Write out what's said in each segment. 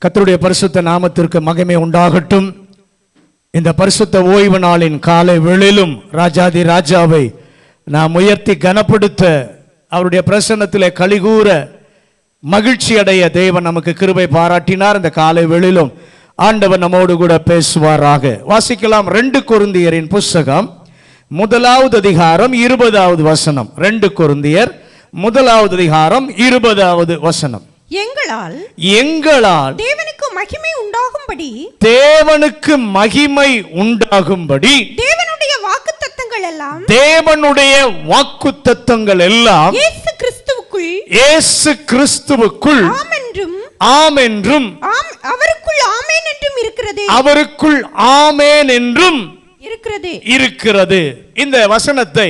கர்த்தருடைய பரிசுத்த நாமத்திற்கு மகிமை உண்டாகட்டும். இந்த பரிசுத்த ஓய்வு நாளின் காலை வேளையிலும் ராஜாதி ராஜாவை நாம் உயர்த்தி கனப்படுத்த, அவருடைய பிரசன்னத்திலே கலிகூற மகிழ்ச்சி அடைய தேவன் நமக்கு கிருபை பாராட்டினார். இந்த காலை வேளையிலும் ஆண்டவர் நம்மோடு கூட பேசுவாராக. வாசிக்கலாம் 2 கொரிந்தியரின் புஸ்தகம் 1வது அதிகாரம் 20வது வசனம். 2 கொரிந்தியர் 1வது அதிகாரம் 20வது வசனம். எங்களால் தேவனுக்கு மகிமை உண்டாகும்படி தேவனுடைய வாக்குத்தத்தங்கள் எல்லாம் இயேசு கிறிஸ்துவுக்குள் ஆம் என்றும் அவருக்குள் ஆமென் என்றும் இருக்கிறது. இந்த வசனத்தை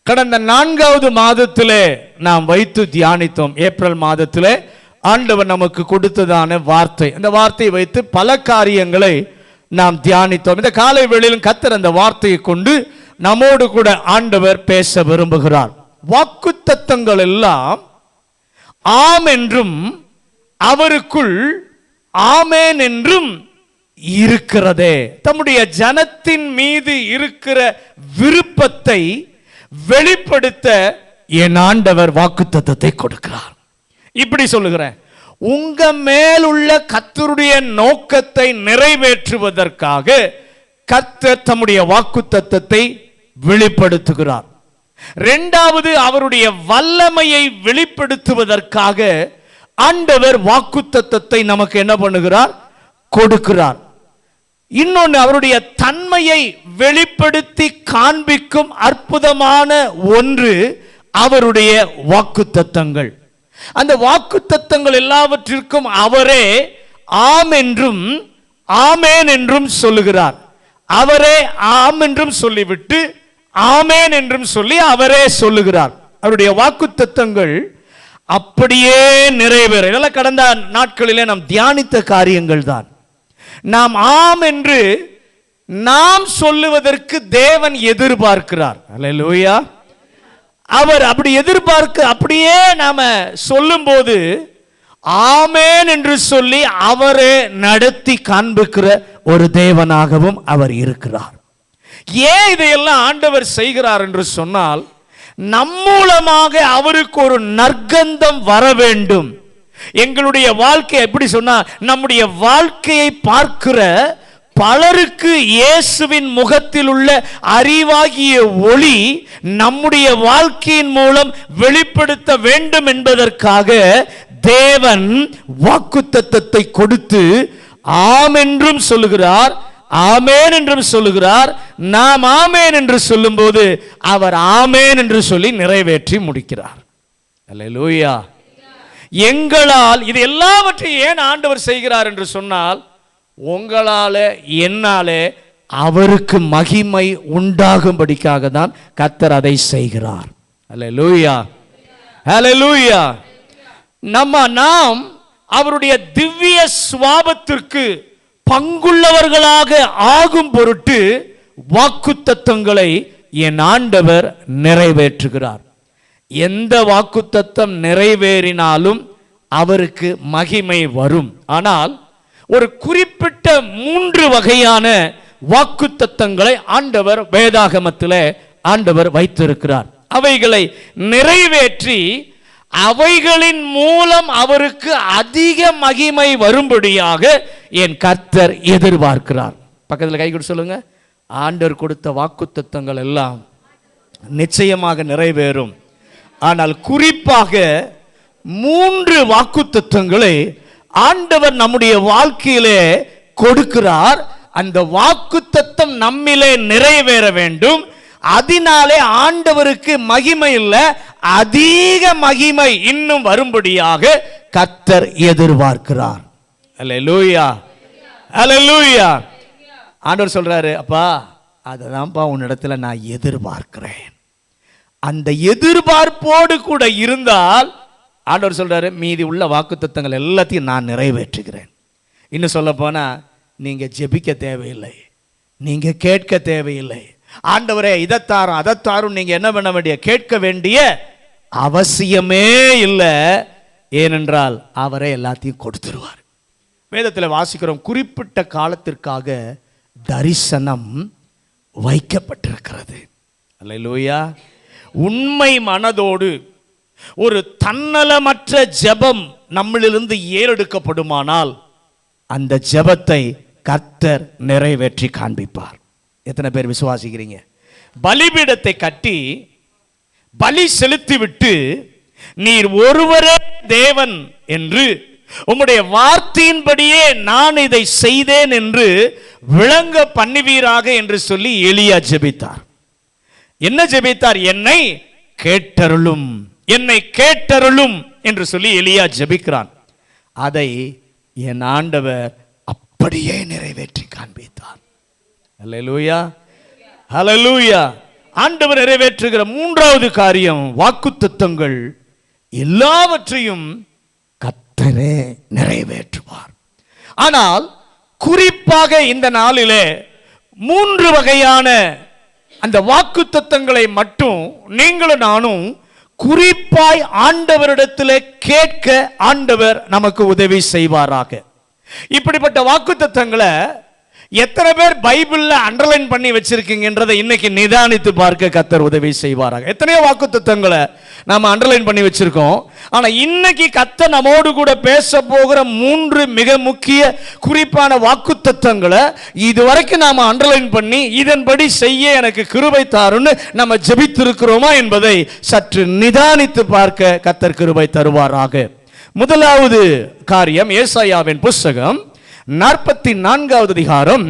கடந்த 4வது மாதத்திலே நாம் வைத்து தியானித்தோம். ஏப்ரல் மாதத்திலே ஆண்டவர் நமக்கு கொடுத்ததான வார்த்தை, அந்த வார்த்தையை வைத்து பல காரியங்களை நாம் தியானித்தோம். இந்த காலை வேளையிலும் கர்த்தர் அந்த வார்த்தையை கொண்டு நம்மோடு கூட ஆண்டவர் பேச விரும்புகிறார். வாக்குத்தத்தங்கள் எல்லாம் ஆம் என்றும் அவருக்குள் ஆமென் என்றும் இருக்கிறதே. தம்முடைய ஜனத்தின் மீது இருக்கிற விருப்பத்தை வெளிப்படுத்த என் ஆண்டவர் வாக்குத்தத்தத்தை கொடுக்கிறார். இப்படி சொல்லுகிறேன், உங்க மேல் உள்ள கர்த்தருடைய நோக்கத்தை நிறைவேற்றுவதற்காக கர்த்தர் தம்முடைய வாக்குத்தத்தத்தை வெளிப்படுத்துகிறார். 2வது, அவருடைய வல்லமையை வெளிப்படுத்துவதற்காக ஆண்டவர் வாக்குத்தத்தத்தை நமக்கு என்ன பண்ணுகிறார்? கொடுக்கிறார். இன்னொன்று, அவருடைய தன்மையை வெளிப்படுத்தி காண்பிக்கும் அற்புதமான ஒன்று அவருடைய வாக்குத்தத்தங்கள். அந்த வாக்குத்தத்தங்கள் எல்லாவற்றிற்கும் அவரே ஆம் என்றும் ஆமென் என்றும் சொல்லுகிறார். அவரே ஆம் என்றும் சொல்லிவிட்டு ஆமென் என்றும் சொல்லி அவரே சொல்லுகிறார். அவருடைய வாக்குத்தத்தங்கள் அப்படியே நிறைவேற. இதெல்லாம் கடந்த நாட்களிலே நாம் தியானித்த காரியங்கள் தான். நாம் ஆம் என்று நாம் சொல்லுவதற்கு தேவன் எதிர்பார்க்கிறார். அல்லேலூயா. அவர் அப்படி எதிர்பார்க்க, அப்படியே நாம சொல்லும்போது ஆமென் என்று சொல்லி அவரே நடத்தி காண்பிக்கிற ஒரு தேவனாகவும் அவர் இருக்கிறார். ஏன் இதையெல்லாம் ஆண்டவர் செய்கிறார் என்று சொன்னால், நம் மூலமாக அவருக்கு ஒரு நற்கந்தம் வர வேண்டும். எங்களுடைய வாழ்க்கை எப்படி சொன்னா, நம்முடைய வாழ்க்கையை பார்க்கிற பலருக்கு இயேசுவின் முகத்தில் உள்ள அறிவாகிய ஒளி நம்முடைய வாழ்க்கையின் மூலம் வெளிப்படுத்த வேண்டும் என்பதற்காக தேவன் வாக்குத்தத்தத்தை கொடுத்து ஆம் என்றும் சொல்லுகிறார், ஆமென் என்றும் சொல்லுகிறார். நாம் ஆமென் என்று சொல்லும்போது அவர் ஆமென் என்று சொல்லி நிறைவேற்றி முடிக்கிறார். அல்லேலூயா. எங்களால் இது எல்லாவற்றையும் ஏன் ஆண்டவர் செய்கிறார் என்று சொன்னால், உங்களால என்னாலே அவருக்கு மகிமை உண்டாகும்படிக்காக தான் கர்த்தர் அதை செய்கிறார். அல்லேலூயா, அல்லேலூயா. நாம் அவருடைய திவ்ய சுவாபத்திற்கு பங்குள்ளவர்களாக ஆகும் பொருட்டு வாக்குத்தத்தங்களை என் ஆண்டவர் நிறைவேற்றுகிறார். எந்த வாக்குத்தத்தம் நிறைவேறினாலும் அவருக்கு மகிமை வரும். ஆனால் ஒரு குறிப்பிட்ட 3 வகையான வாக்குத்தத்தங்களை ஆண்டவர் வேதாகமத்திலே ஆண்டவர் வைத்திருக்கிறார். அவைகளை நிறைவேற்றி அவைகளின் மூலம் அவருக்கு அதிக மகிமை வரும்படியாக என் கர்த்தர் எதிர்பார்க்கிறார். பக்கத்தில் கை கொடுத்து சொல்லுங்க, ஆண்டவர் கொடுத்த வாக்குத்தத்தங்கள் எல்லாம் நிச்சயமாக நிறைவேறும். ஆனால் குறிப்பாக 3 வாக்குத்தத்தங்களை ஆண்டவர் நம்முடைய வாழ்க்கையிலே கொடுக்கிறார். அந்த வாக்குத்தத்தம் நம்மிலே நிறைவேற வேண்டும். அதனாலே ஆண்டவருக்கு மகிமை இல்லை, அதிக மகிமை இன்னும் வரும்படியாக கர்த்தர் எதிர்பார்க்கிறார். அல்லேலூயா, அல்லேலூயா. ஆண்டவர் சொல்றாரு, அப்பா அததான்ப்பா உன்னிடத்துல நான் எதிர்பார்க்கிறேன். அந்த எதிர்பார்ப்போடு கூட இருந்தால் ஆண்டவர் சொல்றாரு, மீதி உள்ள வாக்குத்தத்தங்கள் எல்லாத்தையும் நான் நிறைவேற்றுகிறேன். இன்னும் சொல்ல போனா, நீங்க ஜெபிக்க தேவையில்லை, நீங்க கேட்க தேவையில்லை. ஆண்டவரே இதைத்தாரும் அதைத்தாரும் நீங்க என்ன பண்ண வேண்டிய, கேட்க வேண்டிய அவசியமே இல்லை. ஏனென்றால் அவரே எல்லாத்தையும் கொடுத்துருவார். வேதத்தில் வாசிக்கிறோம், குறிப்பிட்ட காலத்திற்காக தரிசனம் வைக்கப்பட்டிருக்கிறது. அல்லேலூயா. உண்மை மனதோடு ஒரு தன்னலமற்ற ஜெபம் நம்மளிலிருந்து ஏறெடுக்கப்படுமானால் அந்த ஜெபத்தை கர்த்தர் நிறைவேற்றி காண்பிப்பார். எத்தனை பேர் விசுவாசிக்கிறீங்க? பலிபீடத்தை கட்டி பலி செலுத்திவிட்டு நீர் ஒருவரே தேவன் என்று உம்முடைய வார்த்தையின்படியே நான் இதை செய்தேன் என்று விளங்க பண்ணுவீராக என்று சொல்லி எலியா ஜெபித்தார். என்ன ஜெபித்தார்? என்னை கேட்டருளும், என்னை கேட்டருளும் என்று சொல்லி எலியா ஜெபிக்கிறான். அதை என் ஆண்டவர் அப்படியே நிறைவேற்றி காண்பித்தார். அல்லேலூயா, ஹல்லேலூயா. ஆண்டவர் நிறைவேற்றுகிற மூன்றாவது காரியம், வாக்குத்தத்தங்கள் எல்லாவற்றையும் கர்த்தரே நிறைவேற்றுவார். ஆனால் குறிப்பாக இந்த நாளிலே 3 வகையான அந்த வாக்குத்தத்தங்களை மட்டும் நீங்களும் நானும் குறிப்பாய் ஆண்டவரிடத்தில் கேட்க ஆண்டவர் நமக்கு உதவி செய்வாராக. இப்படிப்பட்ட வாக்குத்தத்தங்களை எத்தனை பேர் பைபிள்ல அண்டர்லைன் பண்ணி வச்சிருக்கீங்கன்றதை இன்னைக்கு நிதானித்து பார்க்க கர்த்தர் உதவி செய்வாராக. எத்தனையோ வாக்குத்தத்தங்களை நாம அண்டர்லைன் பண்ணி வச்சிருக்கோம். ஆனா இன்னைக்கு கர்த்தர் நம்மோடு கூட பேச போகிற 3 மிக முக்கிய குறிப்பான வாக்குத்தத்தங்களை இதுவரைக்கும் நாம அண்டர்லைன் பண்ணி இதன்படி செய்ய எனக்கு கிருபை தாருன்னு நம்ம ஜெபித்திருக்கிறோமா என்பதை சற்று நிதானித்து பார்க்க கர்த்தர் கிருபை தருவாராக. முதலாவது காரியம், ஏசாயாவின் புத்தகம் 44வது அதிகாரம்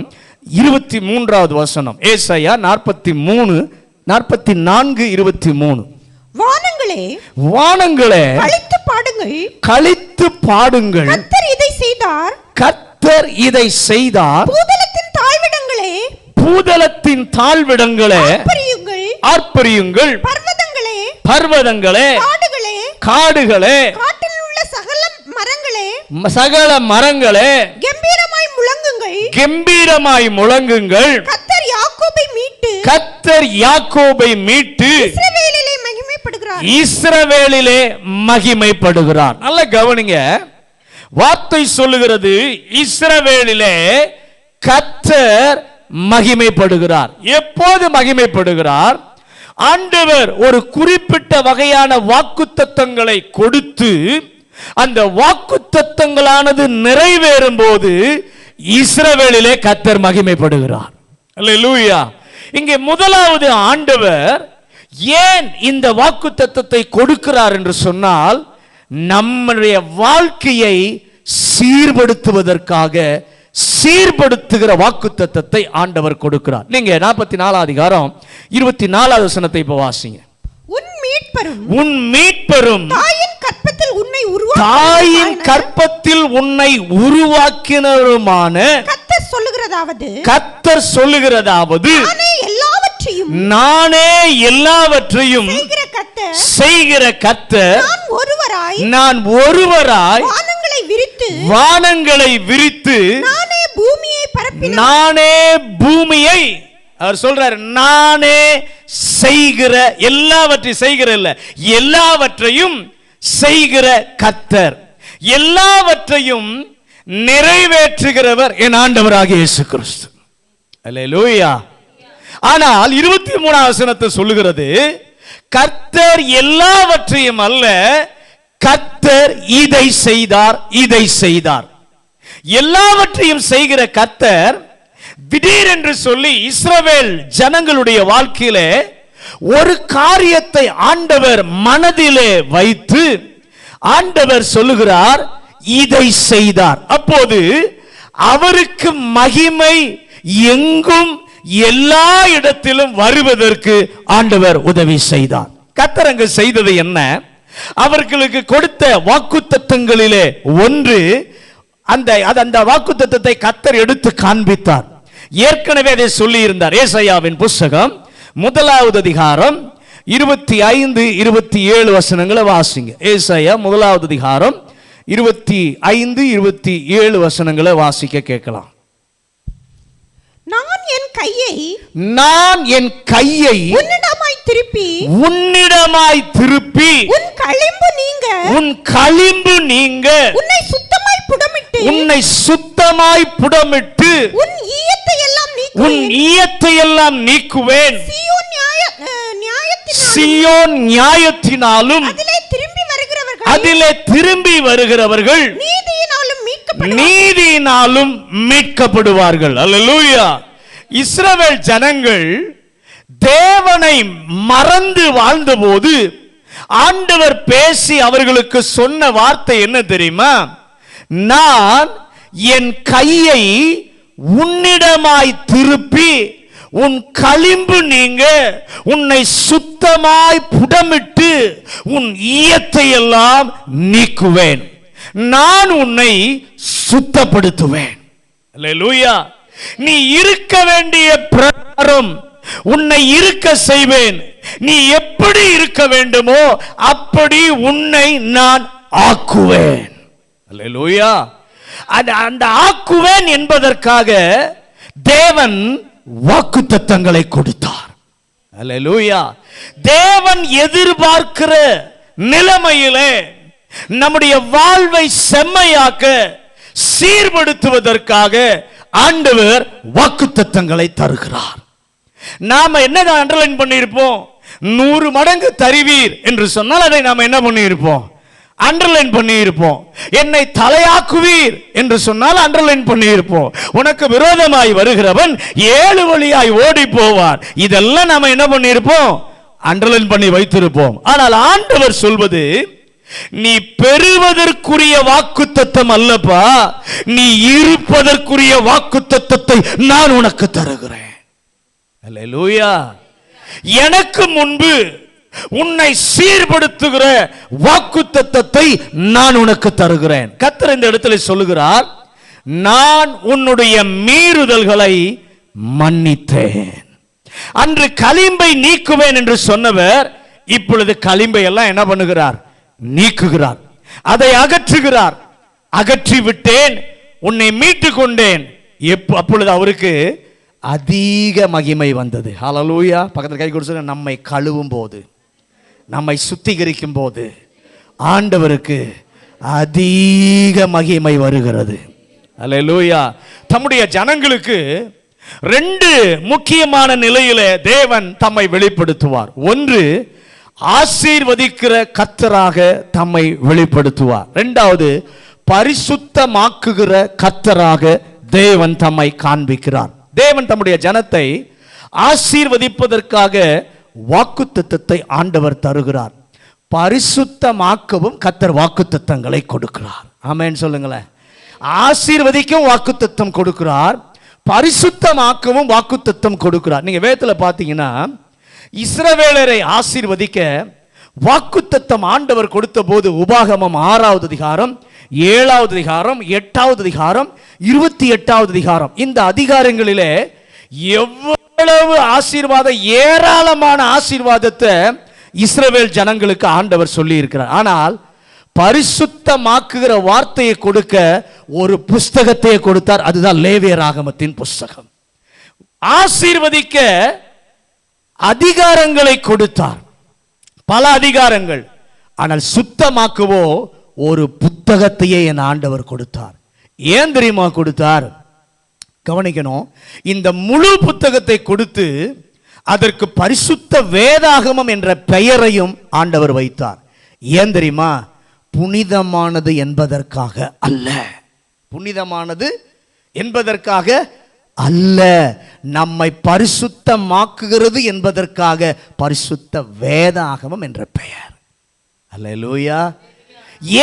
23வது வசனம். ஏசாயா 44:23. வானங்களே, வானங்களே, களித்து பாடுங்கள், களித்து பாடுங்கள், கர்த்தர் இதை செய்தார், கர்த்தர் இதை செய்தார். பூதலத்தின் தாழ்விடங்களே, பூதலத்தின் தாழ்விடங்களே, ஆர்ப்பரியுங்கள், ஆர்ப்பரியுங்கள், பர்வதங்களே, பர்வதங்களே, காடுகளே, காடுகளே, காட்டில் உள்ள சகல மரங்களே, சகல மரங்களே, கம்பீரமாய் முழங்குங்கள், கம்பீரமாய் முழங்குங்கள். கர்த்தர் யாக்கோபை மீட்டு, கர்த்தர் யாக்கோபை மீட்டு இஸ்ரவேலிலே மகிமைப்படுகிறார், இஸ்ரவேலிலே மகிமைப்படுகிறார். நல்ல கவனிங்க, வார்த்தை சொல்லுகிறது இஸ்ரவேலிலே கர்த்தர் மகிமைப்படுகிறார். எப்போது மகிமைப்படுகிறார்? ஆண்டவர் ஒரு குறிப்பிட்ட வகையான வாக்குத்தத்தங்களை கொடுத்து அந்த வாக்குத்தத்தங்களானது நிறைவேறும் போது இஸ்ரவேலிலே கர்த்தர் மகிமைப்படுகிறார். அல்லேலூயா. இங்கே முதலாவது ஆண்டவர் ஏன் இந்த வாக்குத்தத்தத்தை கொடுக்கிறார் என்று சொன்னால், நம்முடைய வாழ்க்கையை சீர்படுத்துவதற்காக சீர்படுத்துகிற வாக்குத்தத்தத்தை ஆண்டவர் கொடுக்கிறார். நீங்க 44வது அதிகாரம் 24வது வசனத்தை இப்ப வாசிங்க. உன் மீட்பரும் தாயின் கற்பத்தில் உன்னை உருவாக்கினருமான கர்த்தர் சொல்லுகிறதாவது, நானே எல்லாவற்றையும் செய்கிற கர்த்தர், நான் ஒருவராய் வானங்களை விரித்து நானே பூமியை, அவர் சொல்றார், நானே செய்கிற, எல்லாவற்றையும் செய்கிற இல்ல, எல்லாவற்றையும் செய்கிற கர்த்தர், எல்லாவற்றையும் நிறைவேற்றுகிறவர் என் ஆண்டவராகிய இயேசு கிறிஸ்து. அல்லேலூயா. ஆனால் 23வது வசனத்தை சொல்லுகிறது, கர்த்தர் எல்லாவற்றையும் அல்ல, கர்த்தர் இதை செய்தார், இதை செய்தார். எல்லாவற்றையும் செய்கிற கர்த்தர் திடீரென்று சொல்லி இஸ்ரவேல் ஜனங்களுடைய வாழ்க்கையிலே ஒரு காரியத்தை ஆண்டவர் மனதிலே வைத்து ஆண்டவர் சொல்லுகிறார், இதை செய்தார். அப்போது அவருக்கு மகிமை எங்கும் எல்லா இடத்திலும் வருவதற்கு ஆண்டவர் உதவி செய்தார். கர்த்தர் அங்கு செய்தது என்ன? அவர்களுக்கு கொடுத்த வாக்குத்தத்தங்களிலே ஒன்று, அந்த வாக்குத்தத்தத்தை கர்த்தர் எடுத்து காண்பித்தார். ஏற்கனவே அதை சொல்லி இருந்தார். ஏசாயாவின் புத்தகம் 1வது அதிகாரம் 25-27 வசனங்களை வாசிங்க. ஏசாயா 1வது அதிகாரம் 25-27 வசனங்களை வாசிக்க கேட்கலாம். நான் என் கையை உன்னிடமாய் திருப்பி உன் களிம்பு நீங்க உன்னை சுத்தமாய் புடமிட்டு உன்னை சுத்தமாய் புடமிட்டு உன் ஈயத்தை எல்லாம் உன் ஈயத்தை எல்லாம் நீக்குவேன். சீயோன் நியாயத்தினாலும் அதிலே திரும்பி வருகிறவர்கள் நீதியினாலும் மீட்கப்படுவார்கள். அல்லேலூயா. இஸ்ரவேல் ஜனங்கள் தேவனை மறந்து வாழ்ந்தபோது ஆண்டவர் பேசி அவர்களுக்கு சொன்ன வார்த்தை என்ன தெரியுமா? நான் என் கையை உன்னிடமாய் திருப்பி உன் களிம்பு நீங்க உன்னை சுத்தமாய் புடமிட்டு உன் ஈயத்தை எல்லாம் நீக்குவேன். நான் உன்னை சுத்தப்படுத்துவேன். அல்லேலூயா. நீ இருக்க வேண்டிய பிரகாரம் உன்னை இருக்க செய்வேன். நீ எப்படி இருக்க வேண்டுமோ அப்படி உன்னை நான் ஆக்குவேன். அல்லேலூயா. அந்த ஆக்குவேன் என்பதற்காக தேவன் வாக்குத்தத்தங்களை கொடுத்தார். அல்லேலூயா. தேவன் எதிர்பார்க்கிற நிலைமையிலே நம்முடைய வாழ்வை செம்மையாக்க சீர்படுத்துவதற்காக ஆண்டவர் வாக்குத்தத்தங்களை தருகிறார். நாம என்ன அண்டர்லைன் பண்ணியிருப்போம்? 100 மடங்கு தருவீர் என்று சொன்னால் அதை நாம என்ன பண்ணியிருப்போம்? அண்டர்லைன் பண்ணியிருப்போம். என்னை தலையாக்குவீர் என்று சொன்னால் அண்டர்லைன் பண்ணியிருப்போம். உனக்கு விரோதமாய் வருகிறவன் 7 வழியாய் ஓடி போவார். இதெல்லாம் நாம என்ன பண்ணியிருப்போம்? அண்டர்லைன் பண்ணி வைத்திருப்போம். ஆனால் ஆண்டவர் சொல்வது, நீ பெறுவதற்குரிய வாக்குத்தத்தம் அல்லப்பா, நீ இருப்பதற்குரிய வாக்குத்தத்தத்தை நான் உனக்கு தருகிறேன். அல்லேலூயா. எனக்கு முன்பு உன்னை சீர்படுத்துகிற வாக்குத்தத்தத்தை நான் உனக்கு தருகிறேன். கர்த்தர் இந்த இடத்துல சொல்லுகிறார், நான் உன்னுடைய மீறுதல்களை மன்னித்தேன். அன்று களிம்பை நீக்குவேன் என்று சொன்னவர் இப்பொழுது களிம்பை எல்லாம் என்ன பண்ணுகிறார்? நீக்குகிறார். அதை அகற்றுகிறார். அகற்றி விட்டேன், உன்னை மீட்டு கொண்டேன். அப்பொழுது அவருக்கு அதிக மகிமை வந்தது. ஹல்லேலூயா. பக்கத்தில் கை கொடுத்து, நம்மை கழுவும் போது, நம்மை சுத்திகரிக்கும் போது ஆண்டவருக்கு அதிக மகிமை வருகிறது. அல்லேலூயா. தம்முடைய ஜனங்களுக்கு 2 முக்கியமான நிலையிலே தேவன் தம்மை வெளிப்படுத்துவார். ஒன்று, ஆசீர்வதிக்கிற கர்த்தராக தம்மை வெளிப்படுத்துவார். 2வது, பரிசுத்தமாக்குகிற கர்த்தராக தேவன் தம்மை காண்பிக்கிறார். தேவன் தம்முடைய ஜனத்தை ஆசீர்வதிப்பதற்காக வாக்குத்தத்தத்தை ஆண்டவர் தருகிறார். பரிசுத்தமாக்கவும் கர்த்தர் வாக்குத்தத்தங்களை கொடுக்கிறார். ஆமென் சொல்லுங்களேன். ஆசீர்வதிக்கும் வாக்குத்தத்தம் கொடுக்கிறார், பரிசுத்தமாக்கவும் வாக்குத்தத்தம் கொடுக்கிறார். நீங்க வேதத்தில் பார்த்தீங்கன்னா இஸ்ரவேலரை ஆசீர்வதிக்க வாக்குத்தத்தம் ஆண்டவர் கொடுத்த போது உபாகமம் 6வது அதிகாரம், 7வது அதிகாரம், 8வது அதிகாரம், 28வது அதிகாரம், இந்த அதிகாரங்களிலே எவ்வளவு ஆசீர்வாதம், ஏராளமான ஆசீர்வாதத்தை இஸ்ரவேல் ஜனங்களுக்கு ஆண்டவர் சொல்லி இருக்கிறார். ஆனால் பரிசுத்தமாக்குகிற வார்த்தையை கொடுக்க ஒரு புஸ்தகத்தை கொடுத்தார். அதுதான் லேவியராகமத்தின் புஸ்தகம். ஆசீர்வதிக்க அதிகாரங்களை கொடுத்தார், பல அதிகாரங்கள். ஆனால் சுத்தமாக்கவோ ஒரு புத்தகத்தையே என் ஆண்டவர் கொடுத்தார். ஏன் தெரியுமா கொடுத்தார்? கவனிக்கணும். இந்த முழு புத்தகத்தை கொடுத்து அதற்கு பரிசுத்த வேதாகமம் என்ற பெயரையும் ஆண்டவர் வைத்தார். ஏன் தெரியுமா? புனிதமானது என்பதற்காக அல்ல. புனிதமானது என்பதற்காக அல்ல, நம்மை பரிசுத்தமாக்குகிறது என்பதற்காக பரிசுத்த வேதாகமம் என்ற பெயர். அல்லேலூயா.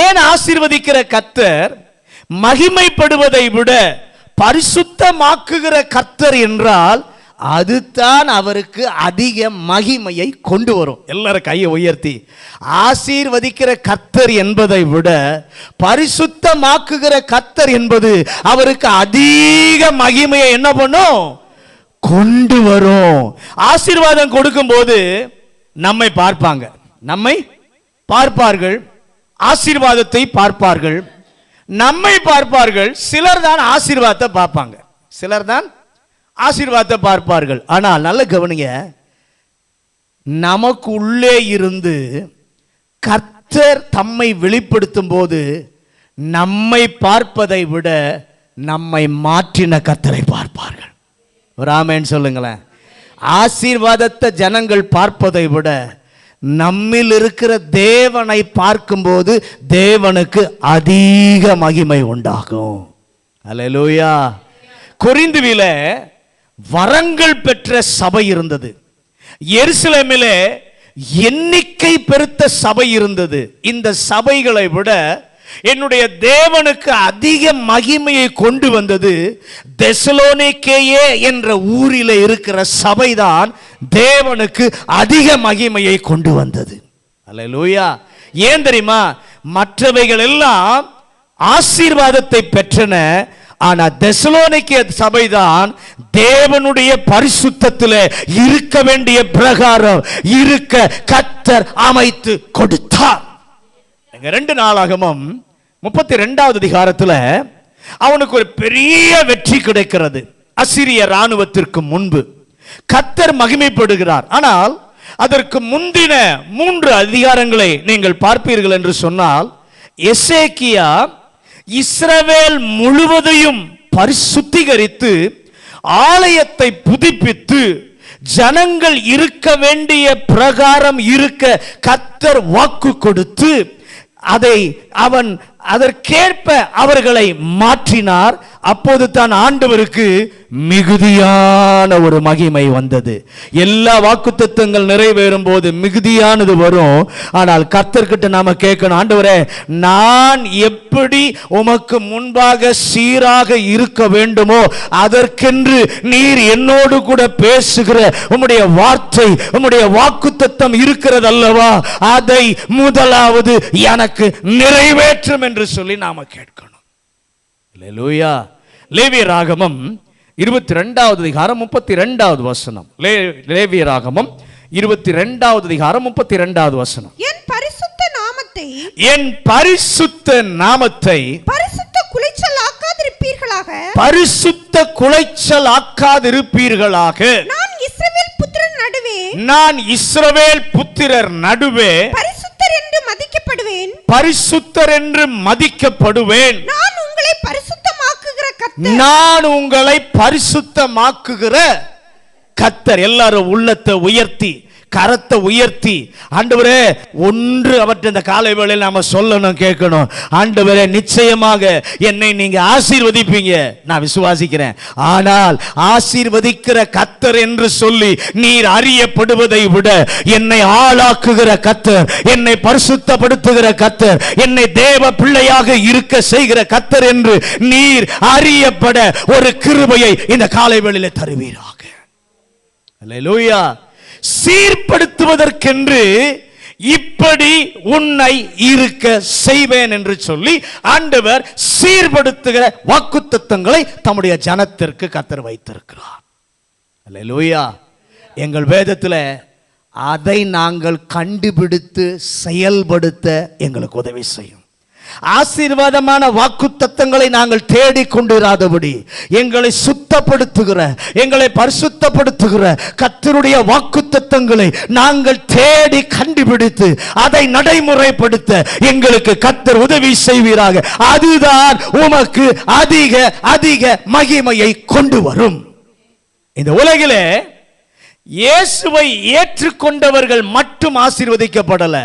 ஏன் ஆசீர்வதிக்கிற கர்த்தர் மகிமைப்படுவதை விட பரிசுத்தமாக்குகிற கர்த்தர் என்றால் அதுதான் அவருக்கு அதிக மகிமையை கொண்டு வரும். எல்லாரும் கையை உயர்த்தி, ஆசீர்வதிக்கிற கர்த்தர் என்பதை விட பரிசுத்தமாக்குகிற கர்த்தர் என்பது அவருக்கு அதிக மகிமையை என்ன பண்ணும்? கொண்டு வரும். ஆசீர்வாதம் கொடுக்கும் போது நம்மை பார்ப்பாங்க, நம்மை பார்ப்பார்கள், ஆசீர்வாதத்தை பார்ப்பார்கள், நம்மை பார்ப்பார்கள். சிலர் தான் ஆசீர்வாதத்தை பார்ப்பாங்க, சிலர் தான் ஆசீர்வாதத்தை பார்ப்பார்கள். ஆனால் நல்ல கவனிங்க, நமக்கு உள்ளே இருந்து கர்த்தர் தம்மை வெளிப்படுத்தும் போது நம்மை பார்ப்பதை விட நம்மை மாற்றின கர்த்தரை பார்ப்பார்கள். ஒரு ஆமென் சொல்லுங்களேன். ஆசீர்வாதத்தை ஜனங்கள் பார்ப்பதை விட நம்மில் இருக்கிற தேவனை பார்க்கும்போது தேவனுக்கு அதிக மகிமை உண்டாகும். அல்லேலூயா. கொரிந்துவிலே வரங்கள் பெற்ற சபை இருந்தது. எருசலேமிலே எண்ணிக்கை பெருத்த சபை இருந்தது. இந்த சபைகளை விட என்னுடைய தேவனுக்கு அதிக மகிமையை கொண்டு வந்தது தெசலோனிக்கேயே என்ற ஊரில் இருக்கிற சபைதான் தேவனுக்கு அதிக மகிமையை கொண்டு வந்தது. அல்லேலூயா. ஏன் தெரியுமா? மற்றவைகள் எல்லாம் ஆசீர்வாதத்தை பெற்றன. ஆனா தெசலோனிக்கே சபைதான் தேவனுடைய பரிசுத்தத்திலே இருக்க வேண்டிய பிரகாரம் இருக்க கர்த்தர் அமைத்து கொடுத்தார். 2 நாளாகமம் 32வது அதிகாரத்துல அவனுக்கு ஒரு பெரிய வெற்றி கிடைக்கிறது. அசிரிய ராணுவத்திற்கு முன்பு கர்த்தர் மகிமைப்படுகிறார். ஆனால் அதற்கு முந்தின 3 அதிகாரங்களை நீங்கள் பார்ப்பீர்கள் என்று சொன்னால், எசேக்கியா இஸ்ரவேல் முழுவதையும் பரிசுத்தீகரித்து ஆலயத்தை புதுப்பித்து ஜனங்கள் இருக்க வேண்டிய பிரகாரம் இருக்க கர்த்தர் வாக்கு கொடுத்து அதற்கேற்ப அவர்களை மாற்றினார். அப்போது தான் ஆண்டவருக்கு மிகுதியான ஒரு மகிமை வந்தது. எல்லா வாக்குத்தத்தங்கள் நிறைவேறும் போது மிகுதியானது வரும். ஆனால் கர்த்தர்கிட்ட நாம கேட்கணும், ஆண்டவரே, நான் எப்படி உமக்கு முன்பாக சீராக இருக்க வேண்டுமோ அதற்கென்று நீர் என்னோடு கூட பேசுகிற உம்முடைய வார்த்தை, உம்முடைய வாக்குத்தத்தம் இருக்கிறது அல்லவா, அதை முதலாவது எனக்கு நிறைவேற்றும் என்று சொல்லி நாம கேட்கணும். அல்லேலூயா. லேவியராகமம் 22வது அதிகாரம் 32வது வசனம். லேவியராகமம் 22வது அதிகாரம் 32வது வசனம். என் பரிசுத்த நாமத்தை பரிசுத்த குலைச்சல் ஆக்காதிருப்பீர்களாக நான் இஸ்ரவேல் புத்திரர் நடுவே பரிசுத்தர் என்று மதிக்கப்படுவேன். நான் உங்களை பரிசுத்தமாக்குகிற கர்த்தர். எல்லாரும் உள்ளத்தை உயர்த்தி கரத்தை உயர்த்தி, ஆண்டவரே, ஒன்று அவற்றை இந்த காலை வேளையில் நாம சொல்லணும், கேட்கணும். ஆண்டவரே, நிச்சயமாக என்னை நீங்க ஆசீர்வதிப்பீங்க, நான் விசுவாசிக்கிறேன். ஆனால் ஆசீர்வதிக்கிற கர்த்தர் என்று சொல்லி நீர் அறியப்படுவதை விட என்னை ஆளாக்குகிற கர்த்தர், என்னை பரிசுத்தப்படுத்துகிற கர்த்தர், என்னை தேவ பிள்ளையாக இருக்க செய்கிற கர்த்தர் என்று நீர் அறியப்பட ஒரு கிருபையை இந்த காலை வேளையிலே தருவீராக. அல்லேலூயா. சீர்படுத்துவதற்கென்று இப்படி உன்னை இருக்க செய்வேன் என்று சொல்லி ஆண்டவர் சீர்படுத்துகிற வாக்குத்தத்தங்களை தம்முடைய ஜனத்திற்கு கர்த்தர் வைத்திருக்கிறார். அல்லேலூயா. எங்கள் வேதத்தில் அதை நாங்கள் கண்டுபிடித்து செயல்படுத்த எங்களுக்கு உதவி செய்யும். ஆசீர்வாதமான வாக்குத்தத்தங்களை நாங்கள் தேடிக்கொண்டிராதபடி எங்களை சுத்தப்படுத்துகிற, எங்களை பரிசுத்தப்படுத்துகிற கர்த்தருடைய வாக்குத்தத்தங்களை நாங்கள் தேடி கண்டுபிடித்து அதை நடைமுறைப்படுத்த எங்களுக்கு கர்த்தர் உதவி செய்வீராக. அதுதான் உமக்கு அதிக அதிக மகிமையை கொண்டு வரும். இந்த உலகிலே இயேசுவை ஏற்றுக்கொண்டவர்கள் மட்டும் ஆசீர்வதிக்கப்படல,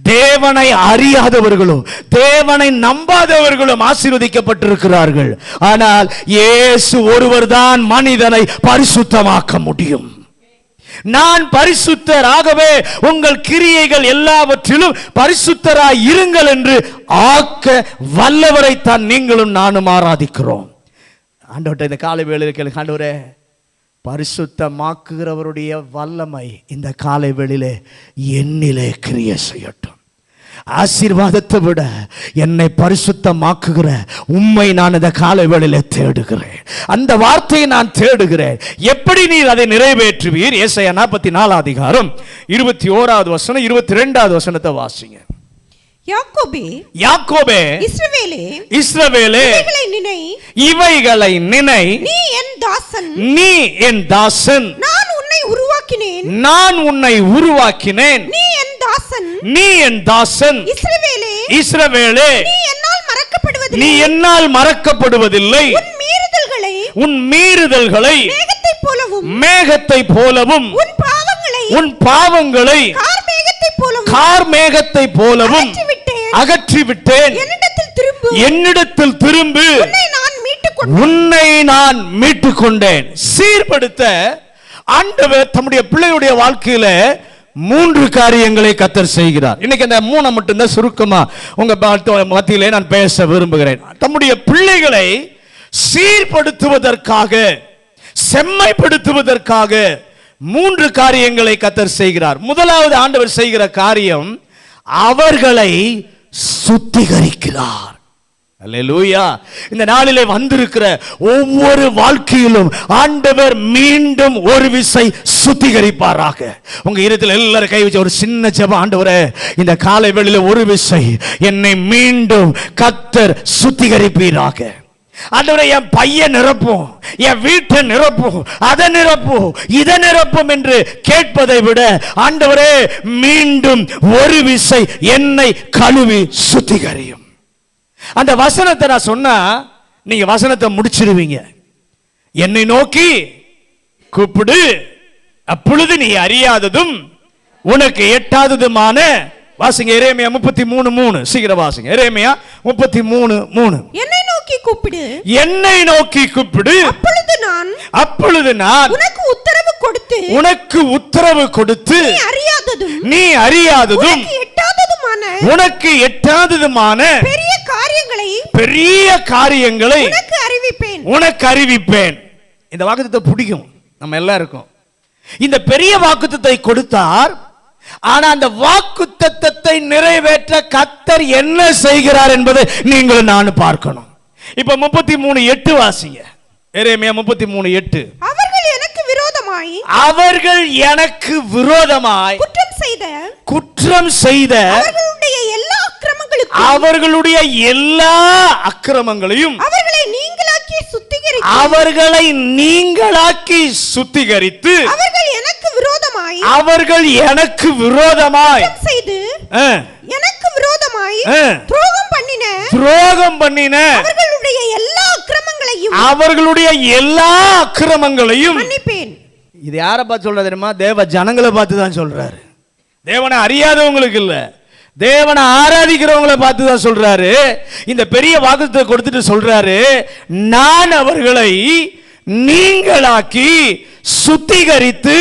தேவனை அறியாதவர்களும் தேவனை நம்பாதவர்களும் ஆசீர்வதிக்கப்பட்டிருக்கிறார்கள். ஆனால் இயேசு ஒருவர் தான் மனிதனை பரிசுத்தமாக்க முடியும். நான் பரிசுத்தர், ஆகவே உங்கள் கிரியைகள் எல்லாவற்றிலும் பரிசுத்தராய் இருங்கள் என்று ஆக்க வல்லவரை தான் நீங்களும் நானும் ஆராதிக்கிறோம். ஆண்டவரே, இந்த காலை வேளையில் கேளுங்க, ஆண்டவரே, பரிசுத்தமாக்குகிறவருடைய வல்லமை இந்த காலை வேளையிலே என்னிலே கிரியை செய்யட்டும். ஆசீர்வாதத்தை விட என்னை பரிசுத்தமாக்குகிற உம்மை நான் இந்த காலை வேளையிலே தேடுகிறேன். அந்த வார்த்தையை நான் தேடுகிறேன். எப்படி நீர் அதை நிறைவேற்றுவீர்? ஏசாயா 44 அதிகாரம் 21வது வசனம் 22வது வசனத்தை வாசிங்க. யாக்கோபே, இஸ்ரவேலே, இவைகளை நினை, நீ என் தாசன், நான் உன்னை உருவாக்கினேன், நீ என் தாசன், இஸ்ரவேலே, மறக்கப்படுவதில்லை. நீ என்னால் மறக்கப்படுவதில்லை. உன் மீறுதல்களை மேகத்தைப் போலவும் உன் பாவங்களை கார்மேகத்தைப் போலவும் அகற்றிவிட்டேன். என்னிடத்தில் திரும்பு, உன்னை நான் மீட்டுக் கொண்டேன். சீர்படுத்த ஆண்டவர் தம்முடைய பிள்ளையுடைய வாழ்க்கையில 3 காரியங்களை கர்த்தர் செய்கிறார். இன்னைக்கு அந்த 3 மட்டும்தான் சுருக்கமா உங்க மத்தியிலே நான் பேச விரும்புகிறேன். தம்முடைய பிள்ளைகளை சீர்படுத்துவதற்காக, செம்மைப்படுத்துவதற்காக 3 காரியங்களை கர்த்தர் செய்கிறார். முதலாவது ஆண்டவர் செய்கிற காரியம், அவர்களை சுத்திகரிக்கிறார். அல்லேலூயா. இந்த நாளிலே வந்திருக்கிற ஒவ்வொரு வாழ்க்கையிலும் ஆண்டவர் மீண்டும் ஒரு விசை சுத்திகரிப்பாராக. உங்க இருதயத்தில் எல்லாரும் கை வச்சு ஒரு சின்ன ஜெபம். ஆண்டவரே, இந்த காலை வேளையில ஒரு விசை என்னை மீண்டும் கர்த்தர் சுத்திகரிப்பீராக. ஆண்டவரே, என் பையன் நிரப்பும், என் வீட்டை நிரப்பும், அதை நிரப்பும், இதை நிரப்பும் என்று கேட்பதை விட ஆண்டவரே மீண்டும் ஒரு விசை என்னை கழுவி சுத்திகரியும். அந்த வசனத்தை நான் சொன்னா நீங்க வசனத்தை முடிச்சிருவீங்க. என்னை நோக்கி கூப்பிடு, அப்பொழுது நீ அறியாததும் உனக்கு எட்டாததுமான, வாசிங்க எரேமியா 33:3. சீக்கிரம் வாசிங்க எரேமியா 33:3. என்னை நோக்கி கூப்பிடு, என்னை நோக்கி கூப்பிடு, அப்பொழுது நான் உனக்கு உத்தரவு கொடுத்து நீ அறியாததும் உனக்கு எட்டாததுமான பெரிய காரியங்களை உனக்கு அறிவிப்பேன். இந்த வாக்குத்தத்தம் பிடிக்கும் நம்ம எல்லாருக்கும். இந்த பெரிய வாக்குத்தத்தை கொடுத்தார். ஆனா அந்த வாக்குத்தத்தத்தை நிறைவேற்ற கர்த்தர் என்ன செய்கிறார் என்பதை நீங்கள் நான் பார்க்கணும். இப்ப 33:8 வாசிங்க. எரேமியா 33:8. அவர்கள் எனக்கு விரோதமாய் குற்றம் செய்த அவர்களுடைய எல்லா அக்கிரமங்களையும் அவர்களை நீங்களாக்கி சுத்திகரித்து அவர்கள் எனக்கு விரோதமாய் துரோகம் பண்ணின அவர்களுடைய எல்லா அக்கிரமங்களையும் மன்னிப்பேன். இது யாரை பார்த்து சொல்றது தெரியுமா? தேவ ஜனங்களை பார்த்து தான் சொல்றாரு. தேவனை அறியாதவங்களுக்கு இல்ல, தேவனை ஆராதிக்கிறவங்களை பார்த்து தான் சொல்றாரு. இந்த பெரிய வாக்குத்தத்தத்தை கொடுத்துட்டு சொல்றாரு, நான் அவர்களை நீங்களாக்கி சுத்திகரித்து.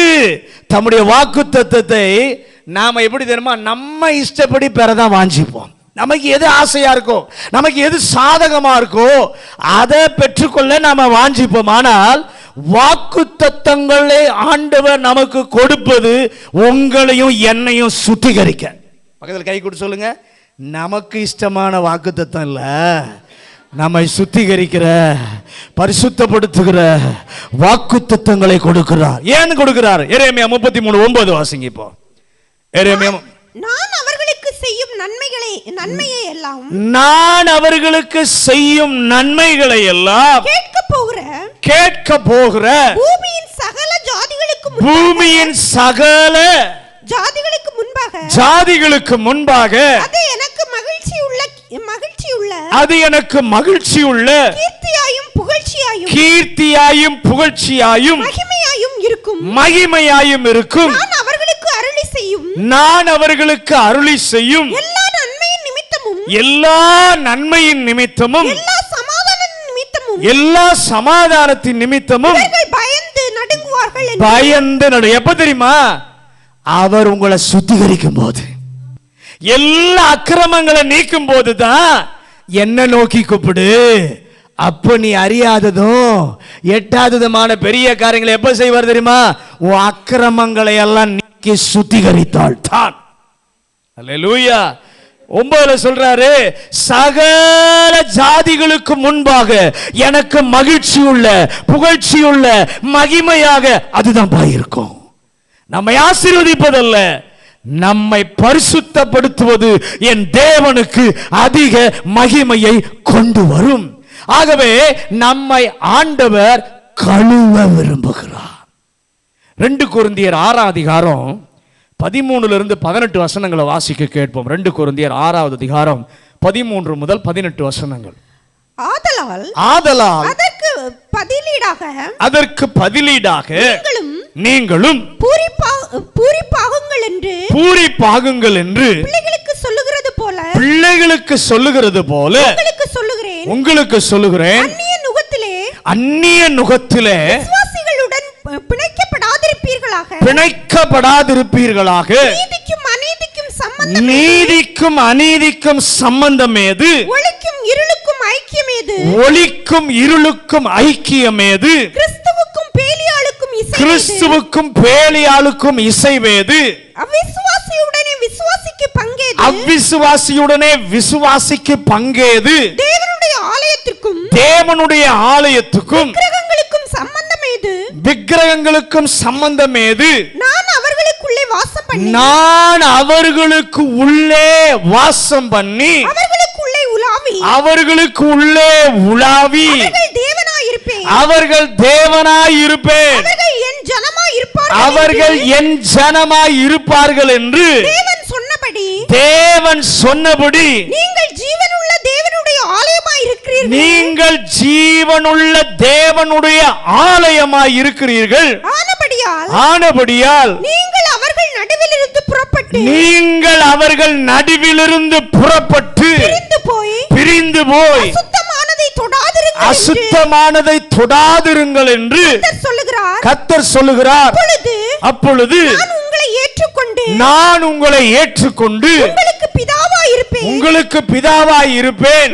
தம்முடைய வாக்குத்தத்தத்தை நாம எப்படி தெரியுமா? நம்ம இஷ்டப்படி பெறதான் வாஞ்சிப்போம். நமக்கு எது ஆசையா இருக்கோ, நமக்கு எது சாதகமா இருக்கோ அதை பெற்றுக்கொள்ள நாம வாஞ்சிப்போம். ஆனால் வாக்குத்தத்தங்களை ஆண்டவர் நமக்கு கொடுப்பது உங்களையும் என்னையும் சுத்திகரிக்க. பக்கத்தில் கை கொடுத்து சொல்லுங்க, நமக்கு இஷ்டமான வாக்குத்தத்தம் இல்ல, நம்மை சுத்திகரிக்கிற, பரிசுத்தப்படுத்துகிற வாக்குத்தத்தங்களை கொடுக்கிறார். ஏன் கொடுக்கிறார்? எரேமியா 33:9 வாசிங்க. இப்போ எரேமியா, நான் அவர்களுக்கு செய்யும் நன்மைகளை எல்லாம் கேட்க போகிற பூமியின் சகல ஜாதிகளுக்கு முன்பாக அது எனக்கு மகிழ்ச்சியுள்ள கீர்த்தியாயும் புகழ்ச்சியாயும் மகிமையாயும் இருக்கும். நான் அவர்களுக்கு அருளி செய்யும் எல்லா நன்மையின் நிமித்தமும் எல்லா சமாதானத்தின் நிமித்தமும் பயந்து நடு. எப்ப தெரியுமா? அவர் உங்களை சுத்திகரிக்கும் போது, எல்லா அக்கிரமங்களை நீக்கும் போதுதான் என்ன நோக்கி கூப்பிடு. அப்ப நீ அறியாததும் எட்டாததுமான பெரிய காரியங்களை எப்ப செய்வார் தெரியுமா? உன் அக்கிரமங்களை எல்லாம் நீக்கி சுத்திகரித்தாள் தான். அல்லேலூயா. 9 சொல்றாரு, சகல ஜாதிகளுக்கு முன்பாக எனக்கு மகிழ்ச்சியுள்ள புகழ்ச்சியுள்ள மகிமையாக அதுதான் இருக்கும். நம்மை ஆசீர்வதிப்பதல்ல, நம்மை பரிசுத்தப்படுத்துவது என் தேவனுக்கு அதிக மகிமையை கொண்டு வரும். ஆகவே நம்மை ஆண்டவர் கழுவ விரும்புகிறார். 2 கொரிந்தியர் 6ஆம் அதிகாரம் 13 18 வசனங்களை வாசிக்க கேட்போம். 2 கொரிந்தியர் 6ஆவது அதிகாரம் 13 முதல் 18 வசனங்கள். ஆதலால் அதற்கு பதிலீடாக நீங்களும் பூரிப்பாகுங்கள் என்று பிள்ளைகளுக்கு சொல்லுகிறது போல உங்களுக்கு சொல்லுகிறேன். அந்நிய நுகத்திலே பிணைக்கப்படாதிருப்பீர்களாக. நீதிக்கும் அநீதிக்கும் சம்பந்தம் ஏது? ஒளிக்கும் இருளுக்கும் ஐக்கியம் ஏது? கிறிஸ்துவுக்கும் பேலியாளுக்கும் இசைவேது? அவ்விசுவாசியுடனே விசுவாசிக்கு பங்கேது? தேவனுடைய ஆலயத்துக்கும் விக்கிரகங்களுக்கும் சம்பந்தம் ஏது? நான் அவர்களுக்கு உள்ளே வாசம் பண்ணி அவர்களுக்கு உள்ளே உலாவி அவர்கள் தேவனாய் இருப்பேன், அவர்கள் என் ஜனமாய் இருப்பார்கள் என்று தேவன் சொன்னபடி நீங்கள் ஜீவனுள்ள தேவனுடைய ஆலயமாய் இருக்கிறீர்கள். ஆனபடியால் நீங்கள் அவர்கள் நடுவிலிருந்து புறப்பட்டு பிரிந்து போய் அசுத்தமானதை தொடாதிருங்கள் என்று கர்த்தர் சொல்லுகிறார். அப்பொழுது நான் உங்களை ஏற்றுக்கொண்டு உங்களுக்கு பிதாவாய் இருப்பேன்.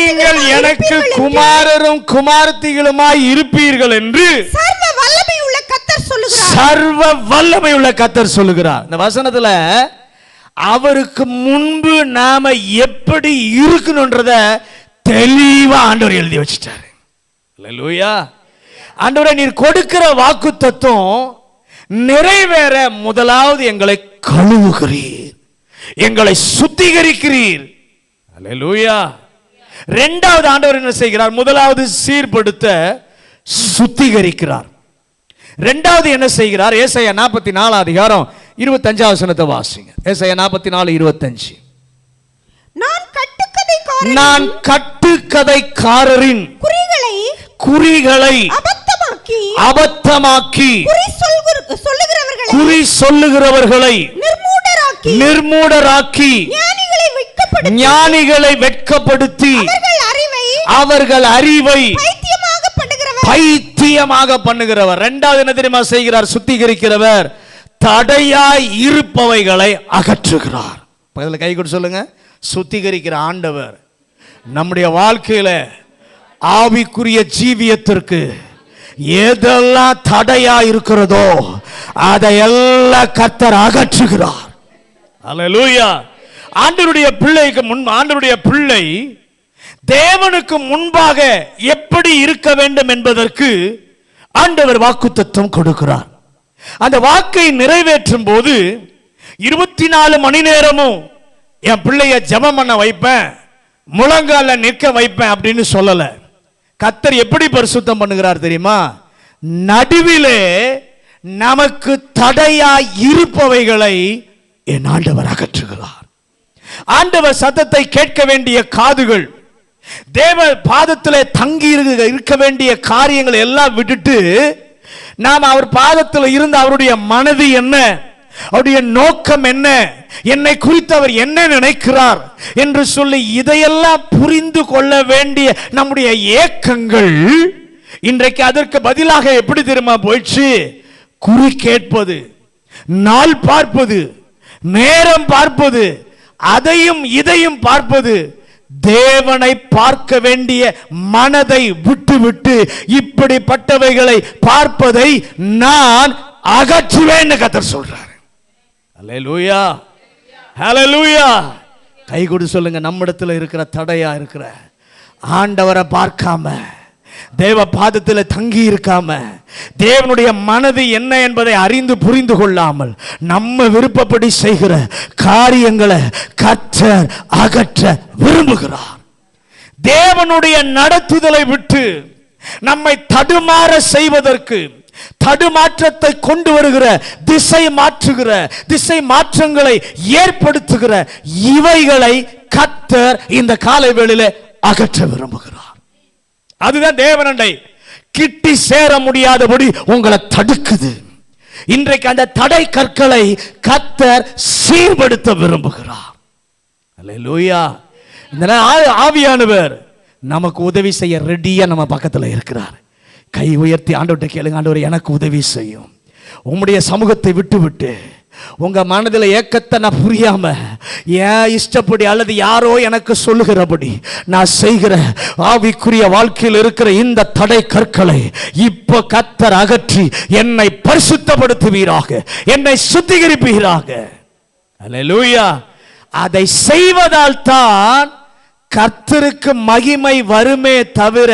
நீங்கள் எனக்கு குமாரரும் குமாரத்திகளுமாய் இருப்பீர்கள் என்று சர்வ வல்லமை உள்ள கர்த்தர் சொல்லுகிறார். இந்த வசனத்துல அவருக்கு முன்பு நாம எப்படி இருக்கணும்ன்றத தெளிவா ஆண்டவர் எழுதி வச்சிட்டாரு. அல்லேலூயா. ஆண்டவரே, நீர் கொடுக்கிற வாக்குத்தத்தம் நிறைவேற முதலாவது எங்களை கழுவுகிறீர், எங்களை சுத்திகரிக்கிறீர். அல்லேலூயா. இரண்டாவது ஆண்டவர் என்ன செய்கிறார்? முதலாவது சீர்படுத்த சுத்திகரிக்கிறார். இரண்டாவது என்ன செய்கிறார்? ஏசாயா 44 அதிகாரம் 25 வசனத்தை வாசிங்க. ஏசாயா 44:25. நான் கட்டுக்கதைக்காரரின் குறிகளை அபத்தமாக்கி குறி சொல்லுகிறவர்களை நிர்மூடராக்கி ஞானிகளை வெட்கப்படுத்தி அவர்கள் அறிவை பைத்தியமாக பண்ணுகிறவர். இரண்டாவது என்ன தெரியுமா செய்கிறார்? சுத்திகரிக்கிறவர். தடையாய் இருப்பவைகளை அகற்றுகிறார். பக்கத்துல கை கொண்டு சொல்லுங்க. சுத்திகரிக்கிற ஆண்டவர் நம்முடைய வாழ்க்கையில ஆவிக்குரிய ஜீவியத்திற்கு எதெல்லாம் தடையா இருக்கிறதோ அதையெல்லாம் கர்த்தர் அகற்றுகிறார். அல்லேலூயா. ஆண்டவருடைய பிள்ளை தேவனுக்கு முன்பாக எப்படி இருக்க வேண்டும் என்பதற்கு ஆண்டவர் வாக்குத்தத்தம் கொடுக்கிறார். அந்த வாக்கை நிறைவேற்றும் போது 24 மணி நேரமும் என் பிள்ளைய ஜெபம் பண்ண வைப்பேன், முழங்கால நிற்க வைப்பேன் அப்படின்னு சொல்லல. கர்த்தர் எப்படி பரிசுத்தம் பண்ணுகிறார் தெரியுமா? நடுவிலே நமக்கு தடையாய் இருப்பவைகளை என் ஆண்டவர் அகற்றுகிறார். ஆண்டவர் சத்தத்தை கேட்க வேண்டிய காதுகள், தேவ பாதத்திலே தங்கி இருக்க வேண்டிய காரியங்களை எல்லாம் விட்டுட்டு நாம் அவர் பாதத்தில் இருந்து அவருடைய மனது என்ன, அவருடைய நோக்கம் என்ன, என்னை குறித்து அவர் என்ன நினைக்கிறார் என்று சொல்லி இதையெல்லாம் புரிந்து கொள்ள வேண்டிய நம்முடைய ஏக்கங்கள் இன்றைக்கு அதற்கு பதிலாக எப்படி தெரியுமா போயிடுச்சு? குறி கேட்பது, நாள் பார்ப்பது, நேரம் பார்ப்பது, அதையும் இதையும் பார்ப்பது. தேவனை பார்க்க வேண்டிய மனதை விட்டு இப்படிப்பட்டவைகளை பார்ப்பதை நான் அகற்றுவேன் கர்த்தர் சொல்றார். அல்லேலூயா, ஹல்லேலூயா. கை கொடு சொல்லுங்க. நம்மிடத்தில் இருக்கிற தடையா இருக்கிற ஆண்டவரை பார்க்காம, தேவ பாதத்தில் தங்கி இருக்காம, தேவனுடைய மனது என்ன என்பதை அறிந்து புரிந்து கொள்ளாமல் நம்ம விருப்பப்படி செய்கிற காரியங்களை கர்த்தர் அகற்ற விரும்புகிறார். தேவனுடைய நடத்துதலை விட்டு நம்மை தடுமாற செய்வதற்கு, தடுமாற்றத்தை கொண்டு வருகிற, திசை மாற்றுகிற, திசை மாற்றங்களை ஏற்படுத்துகிற இவைகளை கர்த்தர் இந்த காலை வேளையிலே அகற்ற விரும்புகிறார். அதுதான் தேவனண்டை கிட்டி சேர முடியாதபடி உங்களை தடுக்குது. இன்றைக்கு அந்த தடை கற்களை கர்த்தர் சீர்படுத்த விரும்புகிறார். அல்லேலூயா. இந்த ஆவியானவர் நமக்கு உதவி செய்ய ரெடியா நம்ம பக்கத்துல இருக்கிறார். கை உயர்த்தி ஆண்டவர்கிட்ட கேளுங்க, ஆண்டவர் எனக்கு உதவி செய்யும். உம்முடைய சமூகத்தை விட்டு விட்டு உங்க மனதில் ஏக்கத்தை நான் புரியாம ஏன் இஷ்டப்படி அல்லது யாரோ எனக்கு சொல்லுகிறபடி நான் செய்கிற ஆவிக்குரிய வாழ்க்கையில் இருக்கிற இந்த தடை கற்களை இப்ப கர்த்தர் அகற்றி என்னை பரிசுத்தப்படுத்துவீராக, என்னை சுத்திகரிப்பீராக. அல்லேலூயா. அதை செய்வதால் தான் கர்த்தருக்கு மகிமை வருமே தவிர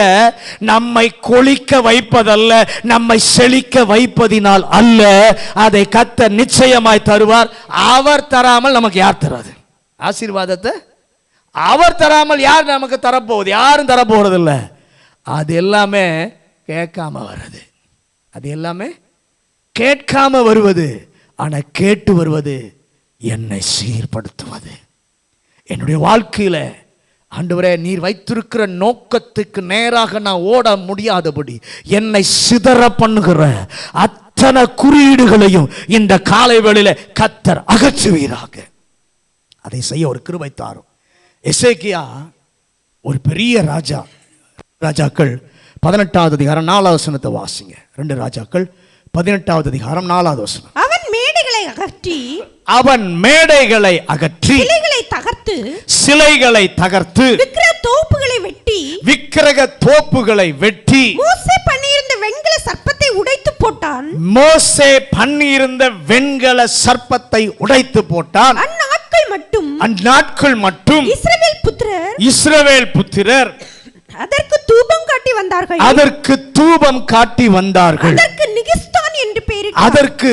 நம்மை கொளிக்க வைப்பதல்ல, நம்மை செழிக்க வைப்பதினால் அல்ல. அதை கர்த்தர் நிச்சயமாய் தருவார். அவர் தராமல் நமக்கு யார் தராது ஆசீர்வாதத்தை? அவர் தராமல் யார் நமக்கு தரப்போகுது? யாரும் தரப்போறது இல்லை. அது எல்லாமே கேட்காம வருது. அது எல்லாமே கேட்காம வருவது. ஆனா கேட்டு வருவது என்னை சீர்படுத்துவது. என்னுடைய வாழ்க்கையில ஆண்டவரே நீர் வைத்திருக்கிற நோக்கத்துக்கு நேராக நான் ஓட முடியாதபடி என்னை சிதற பண்ணுகிற அத்தனை குறியீடுகளையும் இந்த காலை வேளையில கர்த்தர் அகற்றுவீராக. அதை செய்ய ஒரு கிருபை தாரும். எசேக்கியா ஒரு பெரிய ராஜா. ராஜாக்கள் 18வது அதிகாரம் 4வது வசனத்தை வாசிங்க. 2 ராஜாக்கள் 18வது அதிகாரம் 4வது வசனம். அவன் மேடைகளை அகற்றி சிலைகளை தகர்த்து விக்கிரக தோப்புகளை வெட்டி மோசே பண்ணியிருந்த வெண்கல சர்ப்பத்தை உடைத்து போட்டான். மோசே பண்ணியிருந்த வெண்கல சர்ப்பத்தை உடைத்து போட்டான். அந்நாட்கள் மட்டும் இஸ்ரவேல் புத்திரர் அதற்கு தூபம் காட்டி வந்தார்கள். அதற்கு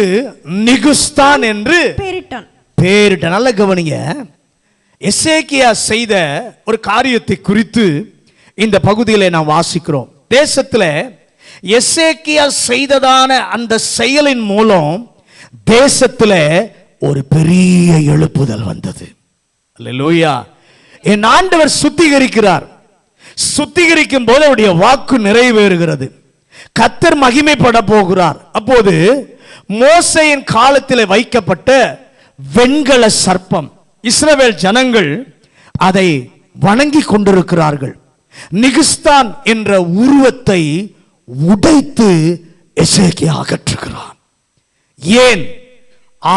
நிகுஸ்தான் என்று பெயரிட்டான். நல்ல கவனிங்க. எசேக்கியா செய்த ஒரு காரியத்தை குறித்து இந்த பகுதியிலே நாம் வாசிக்கிறோம். தேசத்தில் எசேக்கியா செய்ததான அந்த செயலின் மூலம் தேசத்தில் ஒரு பெரிய எழுப்புதல் வந்தது. அல்லேலூயா. என் ஆண்டவர் சுத்திகரிக்கிறார். சுத்திகரிக்கும் போது அவருடைய வாக்கு நிறைவேறுகிறது. கர்த்தர் மகிமைப்பட போகிறார். அப்போது மோசேயின் காலத்தில் வைக்கப்பட்ட வெண்கல சர்ப்பம், இஸ்ரவேல் ஜனங்கள் அதை வணங்கி கொண்டிருக்கிறார்கள். நிகுஸ்தான் என்ற உருவத்தை உடைத்து எசேக்கியா அகற்றுகிறான். ஏன்?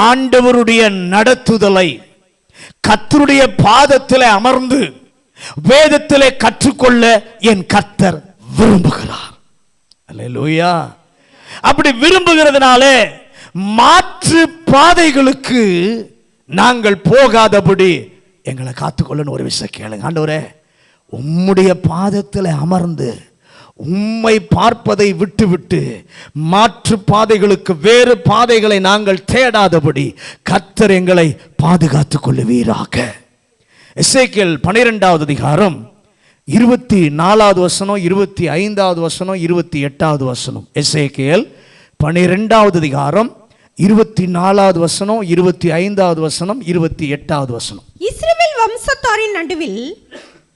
ஆண்டவருடைய நடத்துதலை கர்த்தருடைய பாதத்திலே அமர்ந்து வேதத்திலே கற்றுக்கொள்ள என் கர்த்தர் விரும்புகிறார். அல்லேலூயா. அப்படி விரும்புகிறதுனாலே மாற்று பாதைகளுக்கு நாங்கள் போகாதபடி எங்களை காத்துக்கொள்ளணும். ஒரு விஷயம் கேளுங்க. ஆண்டவரே உம்முடைய பாதத்தில் அமர்ந்து உம்மை பார்ப்பதை விட்டுவிட்டு மாற்று பாதைகளுக்கு வேறு பாதைகளை நாங்கள் தேடாதபடி கர்த்தர் எங்களை பாதுகாத்துக் கொள்ளுவீராக. எசேக்கியேல் 12வது அதிகாரம் 24வது வசனம், 25வது வசனம், 28வது வசனம். எசேக்கியேல் 12வது அதிகாரம் 24வது வசனம், 25வது வசனம், 28வது வசனம்.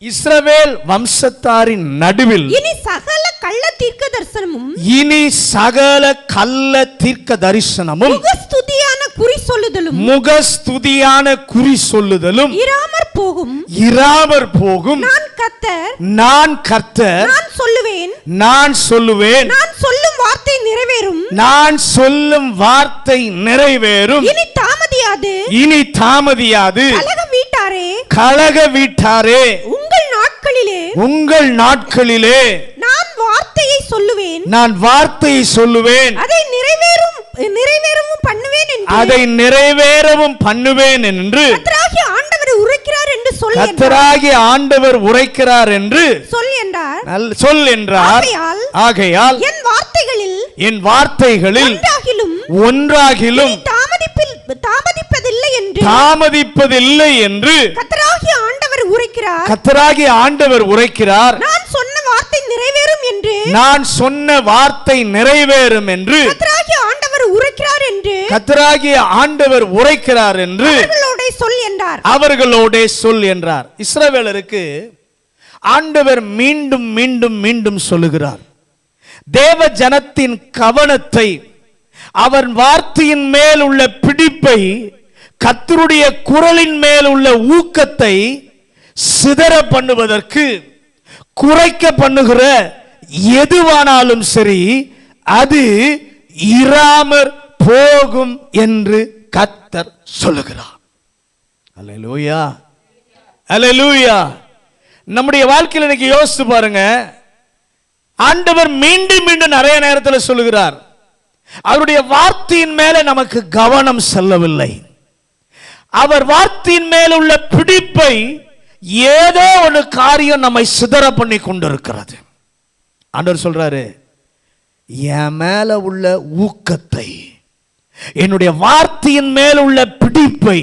இஸ்ரவேல் வம்சத்தாரின் நடுவில் இனி சகல கள்ள தீர்க்க தரிசனமும் முகஸ்துதியான குறி சொல்லுதலும் இராமற் போகும். நான் கர்த்தர் நான் சொல்லுவேன். நான் சொல்லும் வார்த்தை நிறைவேறும். இனி தாமதியாது. கலக வீட்டாரே உங்கள் நாட்களிலே நான் வார்த்தையை சொல்லுவேன். அதை நிறைவேறவும் பண்ணுவேன் என்று கர்த்தராகிய ஆண்டவர் உரைக்கிறார் என்று சொல் என்றார். ஆகையால் என் வார்த்தைகளில் ஒன்றாகிலும் தாமதிப்பதில்லை என்று கர்த்தராகிய ஆண்டவர் உரைக்கிறார். நான் சொன்ன வார்த்தை நிறைவேறும் என்று கர்த்தராகிய ஆண்டவர் உரைக்கிறார் என்று சொல் என்றார். அவர்களோடே சொல் என்றார். இஸ்ரவேலருக்கு ஆண்டவர் மீண்டும் மீண்டும் மீண்டும் சொல்லுகிறார். தேவ ஜனத்தின் கவனத்தை, அவர் வார்த்தையின் மேல் உள்ள பிடிப்பை, கர்த்தருடைய குரலின் மேல் உள்ள ஊக்கத்தை சிதற பண்ணுவதற்கு, குறைக்க பண்ணுகிற எதுவானாலும் சரி அது இராமற் போகும் என்று கர்த்தர் சொல்லுகிறார். அல்லேலூயா, அல்லேலூயா. நம்முடைய வாழ்க்கையில் இன்னைக்கு யோசித்து பாருங்க. ஆண்டவர் மீண்டும் மீண்டும் நிறைய நேரத்தில் சொல்லுகிறார். அவருடைய வார்த்தையின் மேல நமக்கு கவனம் செல்லவில்லை. அவர் வார்த்தையின் மேல் உள்ள பிடிப்பை ஏதோ ஒரு காரியம் நம்மை சிதற பண்ணி கொண்டிருக்கிறது. ஆண்டவர் சொல்றாரு, என் மேல உள்ள ஊக்கத்தை, என்னுடைய வார்த்தையின் மேல் உள்ள பிடிப்பை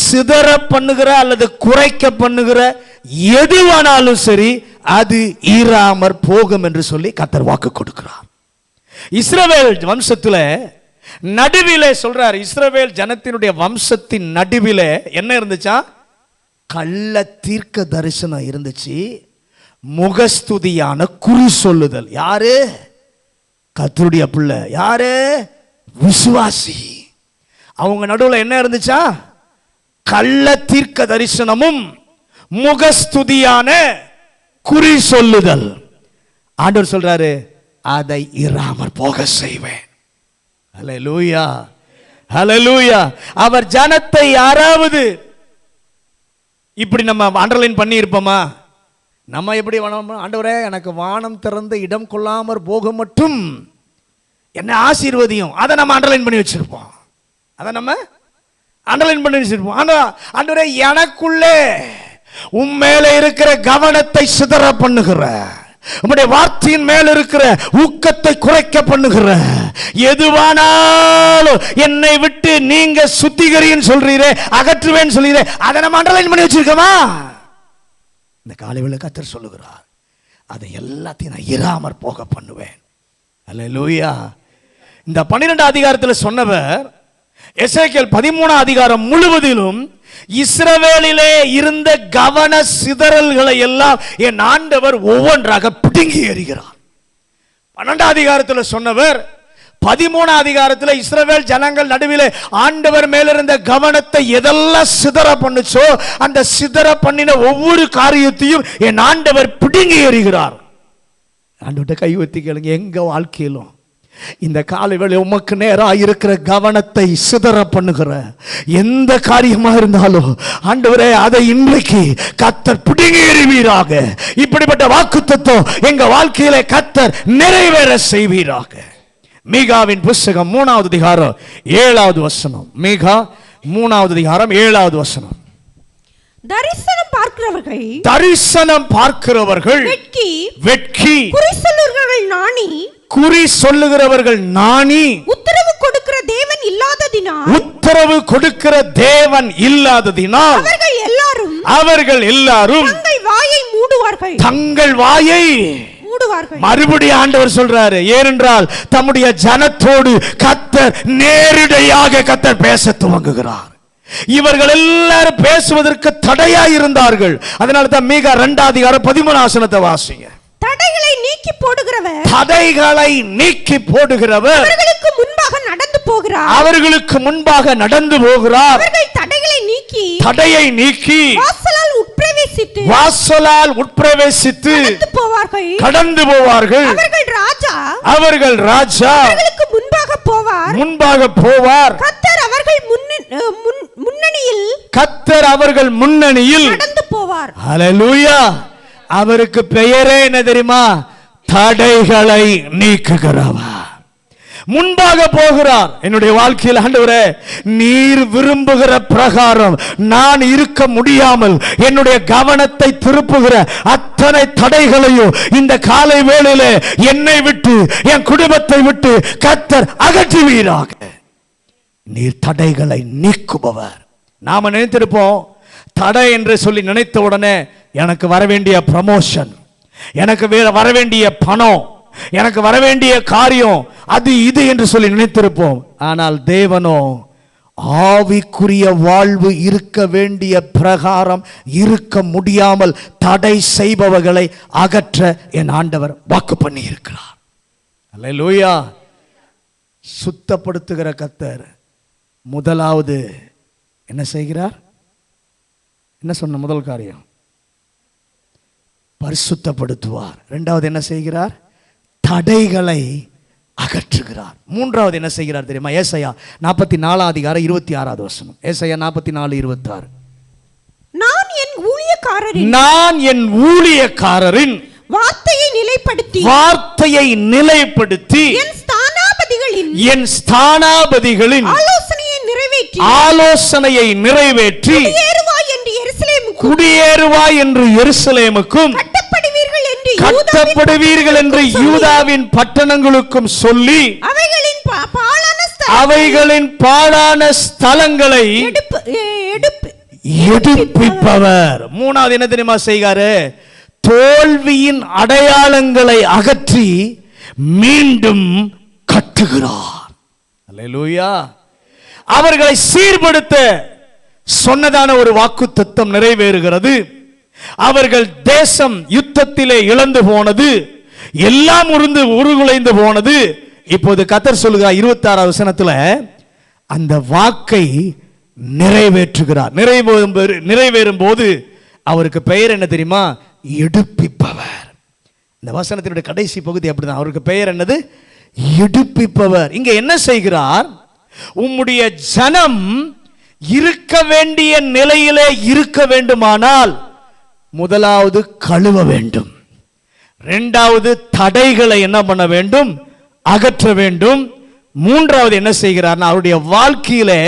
சிதற பண்ணுகிற அல்லது குறைக்க பண்ணுகிற எதுவானாலும் சரி அது ஈராமற் போகும் என்று சொல்லி கர்த்தர் வாக்கு கொடுக்கிறார். இஸ்ரவேல் வம்சத்தில் நடுவிலே சொல்றார். இஸ்ரவேல் ஜனத்தினுடைய வம்சத்தின் நடுவிலே என்ன இருந்துச்சா? கள்ள தீர்க்க தரிசனம் இருந்துச்சு. முகஸ்துதியான குறி சொல்லுதல். யாரு? கர்த்தருடைய பிள்ளை. யாரு? விசுவாசி. அவங்க நடுவில் என்ன இருந்துச்சா? கள்ள தீர்க்க தரிசனமும் முகஸ்துதியான குறி சொல்லுதல். ஆண்டவர் சொல்றாரு, அதை இராமற் போக செய்வேன். ஹல்லேலூயா, ஹல்லேலூயா. அவர் ஜனத்தை யாராவது இப்படி நம்ம அண்டர்லைன் பண்ணி இருப்போமா? நம்ம எப்படி ஆண்டவரே எனக்கு வானம் திறந்த இடம் கொள்ளாமற் போக மட்டும் என்ன ஆசீர்வதியும், அதை நம்ம அண்டர்லைன் பண்ணி வச்சிருப்போம். அதை நம்ம அண்டர்லைன் பண்ணி வச்சிருப்போம். ஆனா ஆண்டவரே எனக்குள்ளே உம்மேல இருக்கிற கவனத்தை சிதற பண்ணுகிற, உம்முடைய வார்த்தையின் மேல் இருக்கிற ஊக்கத்தை குறைக்க பண்ணுகிற எதுவானாலும் என்னை விட்டு நீங்க சுத்திகரின்னு சொல்றீரே, அகற்றுவேன்னு சொல்றீரே, அதை நம்ம அண்டர்லைன் பண்ணி வச்சிருக்கோமா? இந்த காலைவேளை கர்த்தர் சொல்லுகிறார், அதை எல்லாத்தையும் நான் இராமற் போக பண்ணுவேன். அல்லேலூயா. இந்த 12 அதிகாரத்தில் சொன்னவர் எசேக்கியேல் 13 அதிகாரம் முழுவதிலும் இஸ்ரவேலிலே இருந்த கவன சிதறல்களை எல்லாம் என் ஆண்டவர் ஒவ்வொன்றாக பிடுங்கி எறிகிறார். 12 அதிகாரத்தில் சொன்னவர் 13 அதிகாரத்தில் இஸ்ரவேல் ஜனங்கள் நடுவிலே ஆண்டவர் மேலிருந்த கவனத்தை எதெல்லாம் சிதற பண்ணுச்சோ அந்த சிதற பண்ணின ஒவ்வொரு காரியத்தையும் என் ஆண்டவர் பிடுங்கி எறிகிறார். ஆண்டவர்கிட்ட கை ஊத்தி கேளுங்க, எங்க வாழ்க்கையிலும் இந்த காலைவேளை உமக்கு நேராக இருக்கிற கவனத்தை சிதற பண்ணுகிற எந்த காரியமா இருந்தாலும் ஆண்டவரே அதை இன்றைக்கு கர்த்தர் பிடுங்கி எறிவீராக. இப்படிப்பட்ட வாக்குத்தத்தம் எங்க வாழ்க்கையிலே கர்த்தர் நிறைவேற செய்வீராக. மீகாவின் புஸ்தகம் 3வது அதிகாரம் 7வது வசனம். மீகா 3வது அதிகாரம் 7வது வசனம். தரிசனம் பார்க்கிறவர்கள் வெட்கி, குறி சொல்லுகிறவர்கள் நாணி, உத்தரவு கொடுக்கிற தேவன் இல்லாததினால் அவர்கள் எல்லாரும் தங்கள் வாயை மூடுவார்கள். மறுபடியும் ஆண்டவர் சொல்றாரு, ஏனென்றால் தம்முடைய ஜனத்தோடு கர்த்தர் நேரடியாக கர்த்தர் பேச துவங்குகிறார். இவர்கள் எல்லாரும் பேசுவதற்கு தடையாய் இருந்தார்கள். அதனால தான் மீகா 2வது அதிகாரம் 13 வசனத்தை வாசிங்க. தடைகளை நீக்கி போடுகிறவர், அவர்களுக்கு முன்பாக நடந்து போகிறார். தடையை நீக்கி வாசலால் உட்பிரவேசித்து கடந்து போவார்கள். அவர்கள் ராஜா முன்பாக போவார். கர்த்தர் அவர்கள் முன்னணியில் நடந்து போவார். ஹல்லேலூயா. அவருக்கு பெயரே என்ன தெரியுமா? தடைகளை நீக்குகிறவர். முன்பாக போகிறார். என்னுடைய வாழ்க்கையில் ஆண்டவரே நீர் விரும்புகிற பிரகாரம் நான் இருக்க முடியாமல் என்னுடைய கவனத்தை திருப்புகிற அத்தனை தடைகளையும் இந்த காலை வேளையிலே என்னை விட்டு என் குடும்பத்தை விட்டு கர்த்தர் அகற்றுவீராக. நீர் தடைகளை நீக்குபவர். நாம நினைத்திருப்போம், தடை என்று சொல்லி நினைத்த உடனே எனக்கு வர வேண்டிய ப்ரமோஷன், எனக்கு வர வேண்டிய பணம், எனக்கு வர வேண்டிய காரியம், அது இது என்று சொல்லி நினைத்திருப்போம். ஆனால் தேவனோ ஆவிக்குரிய வாழ்வு இருக்க வேண்டிய பிரகாரம் இருக்க முடியாமல் தடை செய்பவர்களை அகற்ற என் ஆண்டவர் வாக்கு பண்ணி இருக்கிறார். அல்லேலூயா. சுத்தப்படுத்துகிற கர்த்தர் முதலாவது என்ன செய்கிறார்? என்ன சொன்ன முதல் காரியம்? பரிசுத்தப்படுத்துவார். இரண்டாவது என்ன செய்கிறார்? தடைகளை அகற்றுகிறார். மூன்றாவது என்ன செய்கிறார் தெரியுமா? ஏசாயா 44:26. ஏசாயா 44:26. நான் என் ஊழியக்காரரின் வார்த்தையை நிலைப்படுத்தி என் ஸ்தானாபதிகளின் ஆலோசனையை நிறைவேற்றி குடியேறுவாய் என்று எருசலேமுக்கும் கட்டப்படுவீர்கள் என்று யூதாவின் பட்டணங்களுக்கும் சொல்லி அவைகளின் பாழான ஸ்தலங்களை எடுப்பிப்பவர். மூணாவது என்ன தெரியுமா செய்கிறாரு? தோல்வியின் அடையாளங்களை அகற்றி மீண்டும் கட்டுகிறார். அல்லேலூயா. அவர்களை சீர்படுத்த சொன்னதான ஒரு வாக்குத்தத்தம் நிறைவேறுகிறது. அவர்கள் தேசம் யுத்தத்திலே இழந்து போனது, எல்லாம் உருகுலைந்து போனது. இப்போது கர்த்தர் சொல்லுகிறார் 26வது வசனத்துல அந்த வாக்கை நிறைவேற்றுகிறார். நிறைவேறும் போது அவருக்கு பெயர் என்ன தெரியுமா? எடுப்பிப்பவர். இந்த வசனத்தினுடைய கடைசி பகுதி அப்படிதான். அவருக்கு பெயர் என்னது? எடுப்பிப்பவர். இங்க என்ன செய்கிறார்? உம்முடைய ஜனம் இருக்க வேண்டிய நிலையிலே இருக்க வேண்டுமானால் முதலாவது கழுவ வேண்டும், இரண்டாவது தடைகளை என்ன பண்ண வேண்டும்? அகற்ற வேண்டும். மூன்றாவது என்ன செய்கிறார்? அவருடைய வாழ்க்கையிலே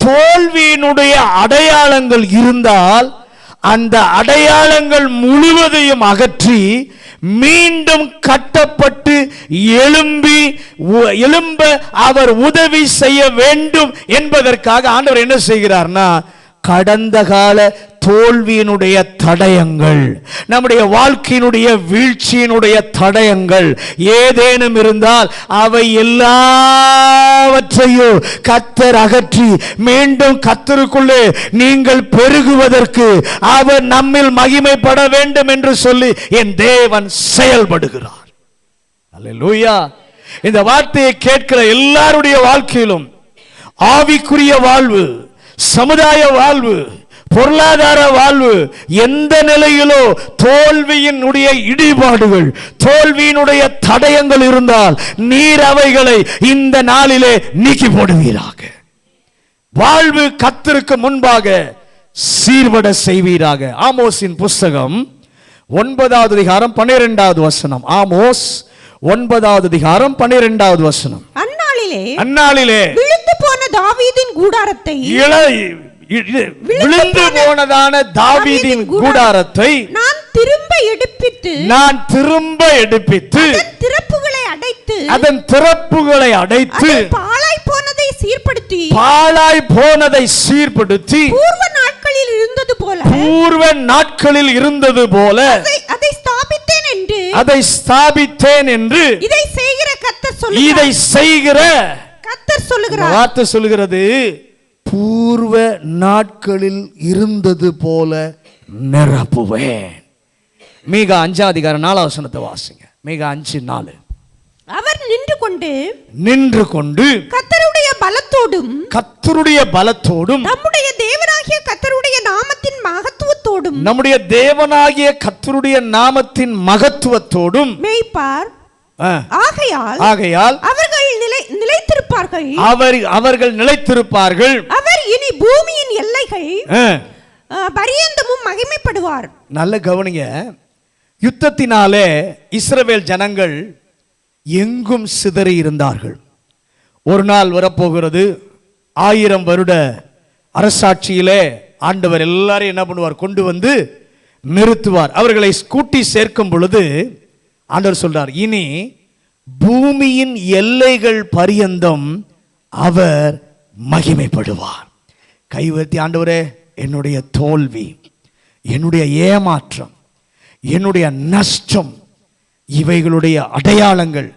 தோல்வியினுடைய அடையாளங்கள் இருந்தால் அந்த அடையாளங்கள் முழுவதையும் அகற்றி மீண்டும் கட்டப்பட்டு எழும்ப அவர் உதவி செய்ய வேண்டும் என்பதற்காக ஆண்டவர் என்ன செய்கிறார்னா, கடந்த கால தோல்வியினுடைய தடயங்கள், நம்முடைய வாழ்க்கையினுடைய வீழ்ச்சியினுடைய தடயங்கள் ஏதேனும் இருந்தால் அவை எல்லாவற்றையும் கர்த்தர் அகற்றி மீண்டும் கர்த்தருக்குள்ளே நீங்கள் பெருகுவதற்கு அவர் நம்மில் மகிமைப்பட வேண்டும் என்று சொல்லி என் தேவன் செயல்படுகிறார். அல்லேலூயா. இந்த வார்த்தையை கேட்கிற எல்லாருடைய வாழ்க்கையிலும் ஆவிக்குரிய வாழ்வு, சமுதாய வாழ்வு, பொருளாதார வாழ்வு எந்த நிலையிலோ தோல்வியினுடைய இடிபாடுகள், தோல்வியினுடைய தடயங்கள் இருந்தால் நீர் அவைகளை இந்த நாளிலே நீக்கி போடுவீராக. வாழ்வு கர்த்தருக்கு முன்பாக சீர்பட செய்வீராக. ஆமோஸின் புஸ்தகம் 9வது அதிகாரம் 12வது வசனம். ஆமோஸ் 9வது அதிகாரம் 12வது வசனம். அந்நாளிலே விழுந்து போன தாவீதின் கூடாரத்தை, விழுந்து போனதான தாவீதின் கூடாரத்தை நான் திரும்ப எடுப்பித்து அதன் திறப்புகளை அடைத்து பாழாய் போனதை சீர்படுத்தி பூர்வ நாட்களில் இருந்தது போல அதை ஸ்தாபித்தேன் என்று இதை செய்கிற கர்த்தர் சொல்லுகிறார். வார்த்தை சொல்லுகிறது, பூர்வ நாட்களில் இருந்தது போல நிரப்புவேன். மீகா 5வது அதிகாரம் 4வது வசனத்தை வாசிங்க. மீகா 5:4. அவர் நின்று கொண்டு கர்த்தருடைய பலத்தோடும் நம்முடைய தேவனாகிய கர்த்தருடைய நாமத்தின் மகத்துவத்தோடும் மேய்ப்பார். ஆகையால் அவர்கள் நிலைத்திருப்பார்கள். அவர்கள் நிலைத்திருப்பார்கள். அவர் இனி பூமியின் எல்லைகள் பரியந்தமும் மகிமைப்படுவார். நல்ல கவனிங்க. யுத்தத்தினாலே இஸ்ரவேல் ஜனங்கள் எங்கும் சிதறி இருந்தார்கள். ஒரு நாள் வரப்போகிறது, 1000 வருட அரசாட்சியிலே ஆண்டவர் எல்லாரையும் என்ன பண்ணுவார்? கொண்டு வந்து நிறுத்துவார். அவர்களை கூட்டி சேர்க்கும் பொழுது ஆண்டவர் சொல்றார், இனி பூமியின் எல்லைகள் பரியந்தம் அவர் மகிமைப்படுவார். கைவர்த்தி, ஆண்டவரே, என்னுடைய தோல்வி, என்னுடைய ஏமாற்றம், என்னுடைய நஷ்டம், இவைகளுடைய அடையாளங்கள்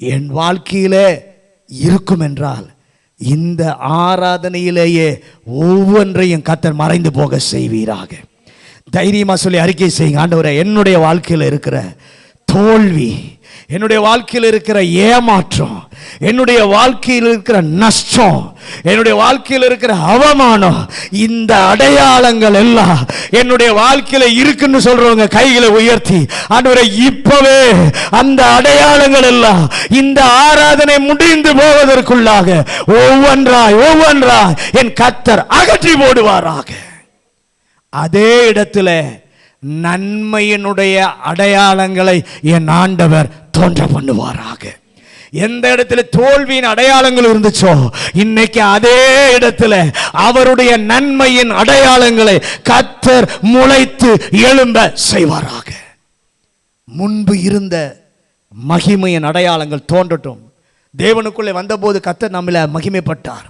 என் வாழ்க்கையில இருக்கும் என்றால் இந்த ஆராதனையிலேயே ஒவ்வொன்றையும் கர்த்தர் மறைந்து போக செய்வீராக. தைரியமா சொல்லி அறிக்கை செய்யுங்க. ஆண்டவரே, என்னுடைய வாழ்க்கையில் இருக்கிற தோல்வி, என்னுடைய வாழ்க்கையில் இருக்கிற ஏமாற்றம், என்னுடைய வாழ்க்கையில் இருக்கிற நஷ்டம், என்னுடைய வாழ்க்கையில் இருக்கிற அவமானம், இந்த அடையாளங்கள் எல்லாம் என்னுடைய வாழ்க்கையில இருக்குன்னு சொல்றவங்க கைகளை உயர்த்தி, ஆண்டவரே இப்பவே அந்த அடையாளங்கள் எல்லாம் இந்த ஆராதனை முடிந்து போவதற்குள்ளாக ஒவ்வொன்றாய் என் கர்த்தர் அகற்றி போடுவாராக. அதே இடத்துல நன்மையினுடைய அடையாளங்களை என் ஆண்டவர் தோன்ற பண்ணுவாராக. எந்த இடத்துல தோல்வியின் அடையாளங்கள் இருந்துச்சோ, இன்னைக்கு அதே இடத்துல அவருடைய நன்மையின் அடையாளங்களை கர்த்தர் முளைத்து எழும்ப செய்வாராக. முன்பு இருந்த மகிமையின் அடையாளங்கள் தோன்றட்டும். தேவனுக்குள்ளே வந்தபோது கர்த்தர் நம்மள மகிமைப்பட்டார்,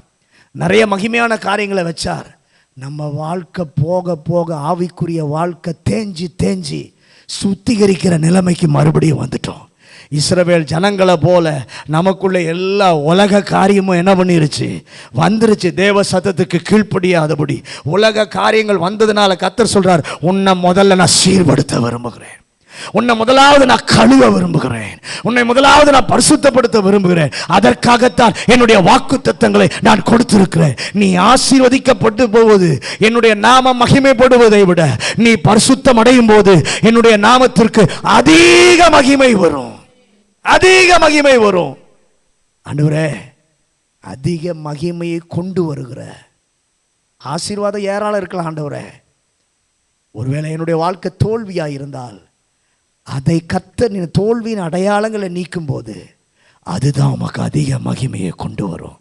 நிறைய மகிமையான காரியங்களை வச்சார். நம்ம வாழ்க்கை போக போக ஆவிக்குரிய வாழ்க்கை தேஞ்சி சுத்திகரிக்கிற நிலைமைக்கு மறுபடியும் வந்துட்டோம். இஸ்ரவேல் ஜனங்களை போல நமக்குள்ள எல்லா உலக காரியமும் என்ன பண்ணிருச்சு, வந்துருச்சு. தேவ சத்தத்துக்கு கீழ்ப்படியாதபடி உலக காரியங்கள் வந்ததுனால கர்த்தர் சொல்றார், உன்னை முதல்ல நான் சீர்படுத்த விரும்புகிறேன், உன்னை முதலாவது நான் கழுவ விரும்புகிறேன், உன்னை முதலாவது நான் பரிசுத்தப்படுத்த விரும்புகிறேன். அதற்காகத்தான் என்னுடைய வாக்குத்தத்தங்களை நான் கொடுத்திருக்கிறேன். நீ ஆசீர்வதிக்கப்பட்டு போவது, என்னுடைய நாமம் மகிமைப்படுவதை விட நீ பரிசுத்தம் அடையும் போது என்னுடைய நாமத்திற்கு அதிக மகிமை வரும், அதிக மகிமை வரும். ஆண்டவரே, அதிக மகிமையை கொண்டு வருகிற ஆசீர்வாதம் ஏராளம் இருக்கலாம். ஆண்டவரே, ஒருவேளை என்னுடைய வாழ்க்கை கத்தோல்வியாக இருந்தால் அதை கர்த்தர் தோல்வியின் அடையாளங்களை நீக்கும் போது அதுதான் உமக்கு அதிக மகிமையை கொண்டு வரும்.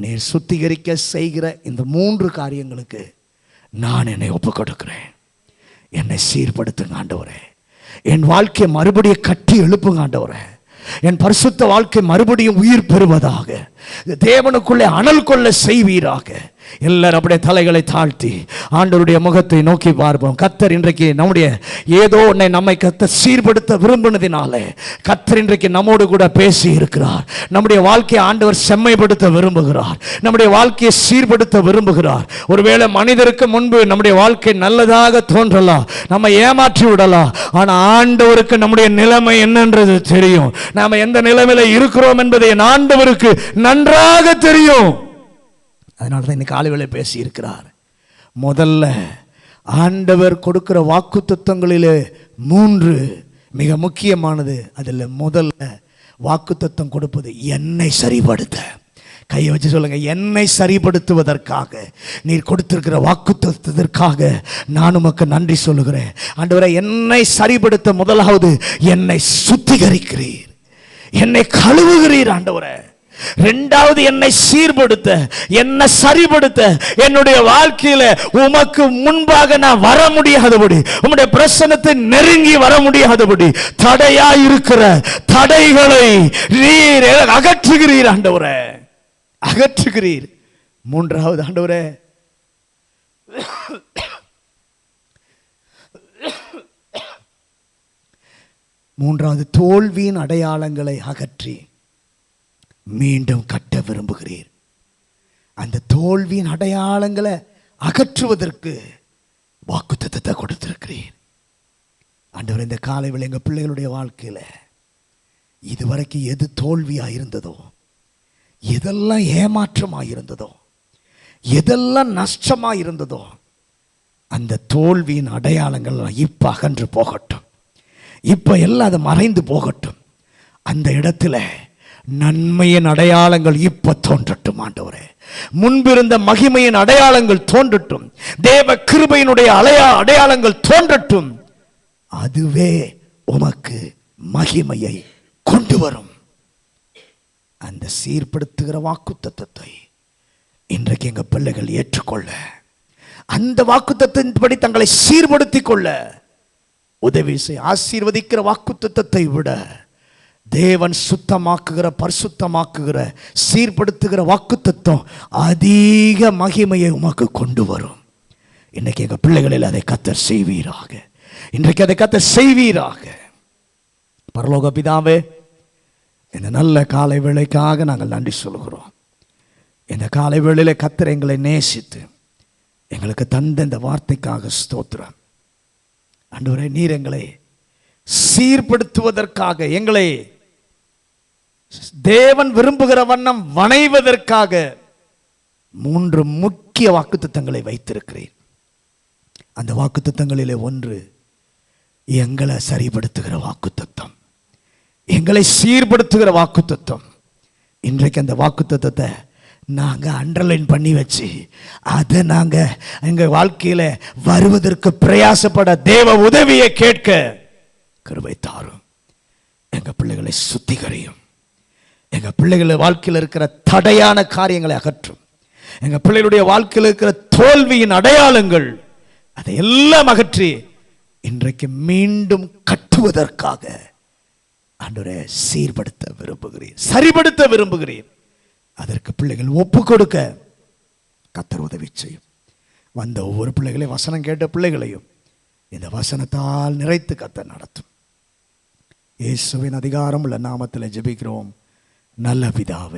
நீர் சுத்திகரிக்க செய்கிற இந்த 3 காரியங்களுக்கு நான் என்னை ஒப்பு கொடுக்கிறேன். என்னை சீர்படுத்துங்க ஆண்டவரே, என் வாழ்க்கையை மறுபடியும் கட்டி எழுப்புங்க ஆண்டவரே, என் பரிசுத்த வாழ்க்கை மறுபடியும் உயிர் பெறுவதாக, தேவனுக்குள்ளே அனல் கொள்ள செய்வீராக. எல்லாரும் அப்படியே தலைகளை தாழ்த்தி ஆண்டவருடைய முகத்தை நோக்கி பார்ப்போம். கர்த்தர் இன்றைக்கு நம்முடைய ஏதோ ஒன்றை நம்மை கர்த்தர் சீர்படுத்த விரும்பினதினாலே கர்த்தர் இன்றைக்கு நம்மோடு கூட பேசி இருக்கிறார். நம்முடைய வாழ்க்கையை ஆண்டவர் செம்மைப்படுத்த விரும்புகிறார், நம்முடைய வாழ்க்கையை சீர்படுத்த விரும்புகிறார். ஒருவேளை மனிதருக்கு முன்பு நம்முடைய வாழ்க்கை நல்லதாக தோன்றலாம், நம்ம ஏமாற்றி விடலாம். ஆனால் ஆண்டவருக்கு நம்முடைய நிலைமை என்னன்றது தெரியும். நாம் எந்த நிலைமையில இருக்கிறோம் என்பதை ஆண்டவருக்கு நன்றாக தெரியும். அதனால தான் இன்னைக்கு காலை வேளை பேசி இருக்கிறார். முதல்ல ஆண்டவர் கொடுக்கிற வாக்குத்தத்தங்களிலே 3 மிக முக்கியமானது. அதில் முதல்ல வாக்குத்தத்தம் கொடுப்பது என்னை சரிபடுத்த. கையை வச்சு சொல்லுங்க, என்னை சரிபடுத்துவதற்காக நீர் கொடுத்திருக்கிற வாக்குத்தத்தத்திற்காக நான் உமக்கு நன்றி சொல்லுகிறேன். ஆண்டவரே, என்னை சரிபடுத்த முதலாவது என்னை சுத்திகரிக்கிறீர், என்னை கழுவுகிறீர் ஆண்டவரே. இரண்டாவது என்னை சீர்படுத்த, என்னை சரிபடுத்த, என்னுடைய வாழ்க்கையில உமக்கு முன்பாக நான் வர முடியாதபடி, உம்முடைய பிரசன்னத்தை நெருங்கி வர முடியாதபடி தடையாயிருக்கிற தடைகளை நீர் அகற்றுகிறீர் ஆண்டவரே, அகற்றுகிறீர். மூன்றாவது ஆண்டவரே, தோல்வியின் அடையாளங்களை அகற்றி மீண்டும் கட்ட விரும்புகிறீர். அந்த தோல்வியின் அடையாளங்களை அகற்றுவதற்கு வாக்குத்தத்தத்தை கொடுத்திருக்கிறீர் ஆண்டவர். இந்த காலையில் எங்கள் பிள்ளைகளுடைய வாழ்க்கையில் இதுவரைக்கும் எது தோல்வியாக இருந்ததோ, எதெல்லாம் ஏமாற்றமாக இருந்ததோ, எதெல்லாம் நஷ்டமாக இருந்ததோ, அந்த தோல்வியின் அடையாளங்கள் இப்போ அகன்று போகட்டும். இப்போ எல்லாம் அது மறைந்து போகட்டும். அந்த இடத்துல நன்மையின் அடையாளங்கள் இப்ப தோன்றட்டும் ஆண்டவரே. முன்பிருந்த மகிமையின் அடையாளங்கள் தோன்றட்டும், தேவ கிருபையினுடைய அடையாளங்கள் தோன்றட்டும். அதுவே உமக்கு மகிமையை கொண்டு வரும். அந்த சீர்படுத்துகிற வாக்குத்தத்தத்தை இன்றைக்கு எங்க பிள்ளைகள் ஏற்றுக்கொள்ள, அந்த வாக்குத்தத்தின்படி தங்களை சீர்படுத்திக் கொள்ள உதவி செய். ஆசீர்வதிக்கிற வாக்குத்தத்தத்தை விட தேவன் சுத்தமாக்குகிற, பரிசுத்தமாக்குகிற, சீர்படுத்துகிற வாக்குத்தத்தம் அதிக மகிமையை உமக்கு கொண்டு வரும். இன்னைக்கு எங்க பிள்ளைகளில் அதை கர்த்தர் செய்வீராக, இன்றைக்கு அதை கர்த்தர் செய்வீராக. பரலோக பிதாவே, இந்த நல்ல காலை வேளைக்காக நாங்கள் நன்றி சொல்கிறோம். இந்த காலை வேளையிலே கர்த்தர் எங்களை நேசித்து எங்களுக்கு தந்த இந்த வார்த்தைக்காக ஸ்தோத்திரம். ஆண்டவரே, நீர் எங்களை சீர்படுத்துவதற்காக, எங்களை தேவன் விரும்புகிற வண்ணம் வணைவதற்காக 3 முக்கிய வாக்குத்தத்தங்களை வைத்திருக்கிறேன். அந்த வாக்குத்தத்தங்களிலே ஒன்று எங்களை சரிபடுத்துகிற வாக்குத்தத்தம், எங்களை சீர்படுத்துகிற வாக்குத்தத்தம். இன்றைக்கு அந்த வாக்குத்தத்தத்தை நாங்கள் அண்டர்லைன் பண்ணி வச்சு அதை நாங்கள் எங்கள் வாழ்க்கையில் வருவதற்கு பிரயாசப்பட தேவ உதவியை கேட்க கிருபை தாரும். எங்கள் பிள்ளைகளை சுத்திகரியும். எங்கள் பிள்ளைகள் வாழ்க்கையில் இருக்கிற தடையான காரியங்களை அகற்றும். எங்கள் பிள்ளைகளுடைய வாழ்க்கையில் இருக்கிற தோல்வியின் அடையாளங்கள் அதை எல்லாம் அகற்றி இன்றைக்கு மீண்டும் கட்டுவதற்காக ஆண்டவரே சீர்படுத்த விரும்புகிறேன், சரிபடுத்த விரும்புகிறேன். அதற்கு பிள்ளைகள் ஒப்பு கொடுக்க கர்த்தர் உதவி செய்யும். வந்த ஒவ்வொரு பிள்ளைகளையும், வசனம் கேட்ட பிள்ளைகளையும் இந்த வசனத்தால் நிறைத்து கர்த்தர் நடத்தும். இயேசுவின் அதிகாரம் உள்ள நாமத்தில் ஜெபிக்கிறோம் நல்ல பிதாவே.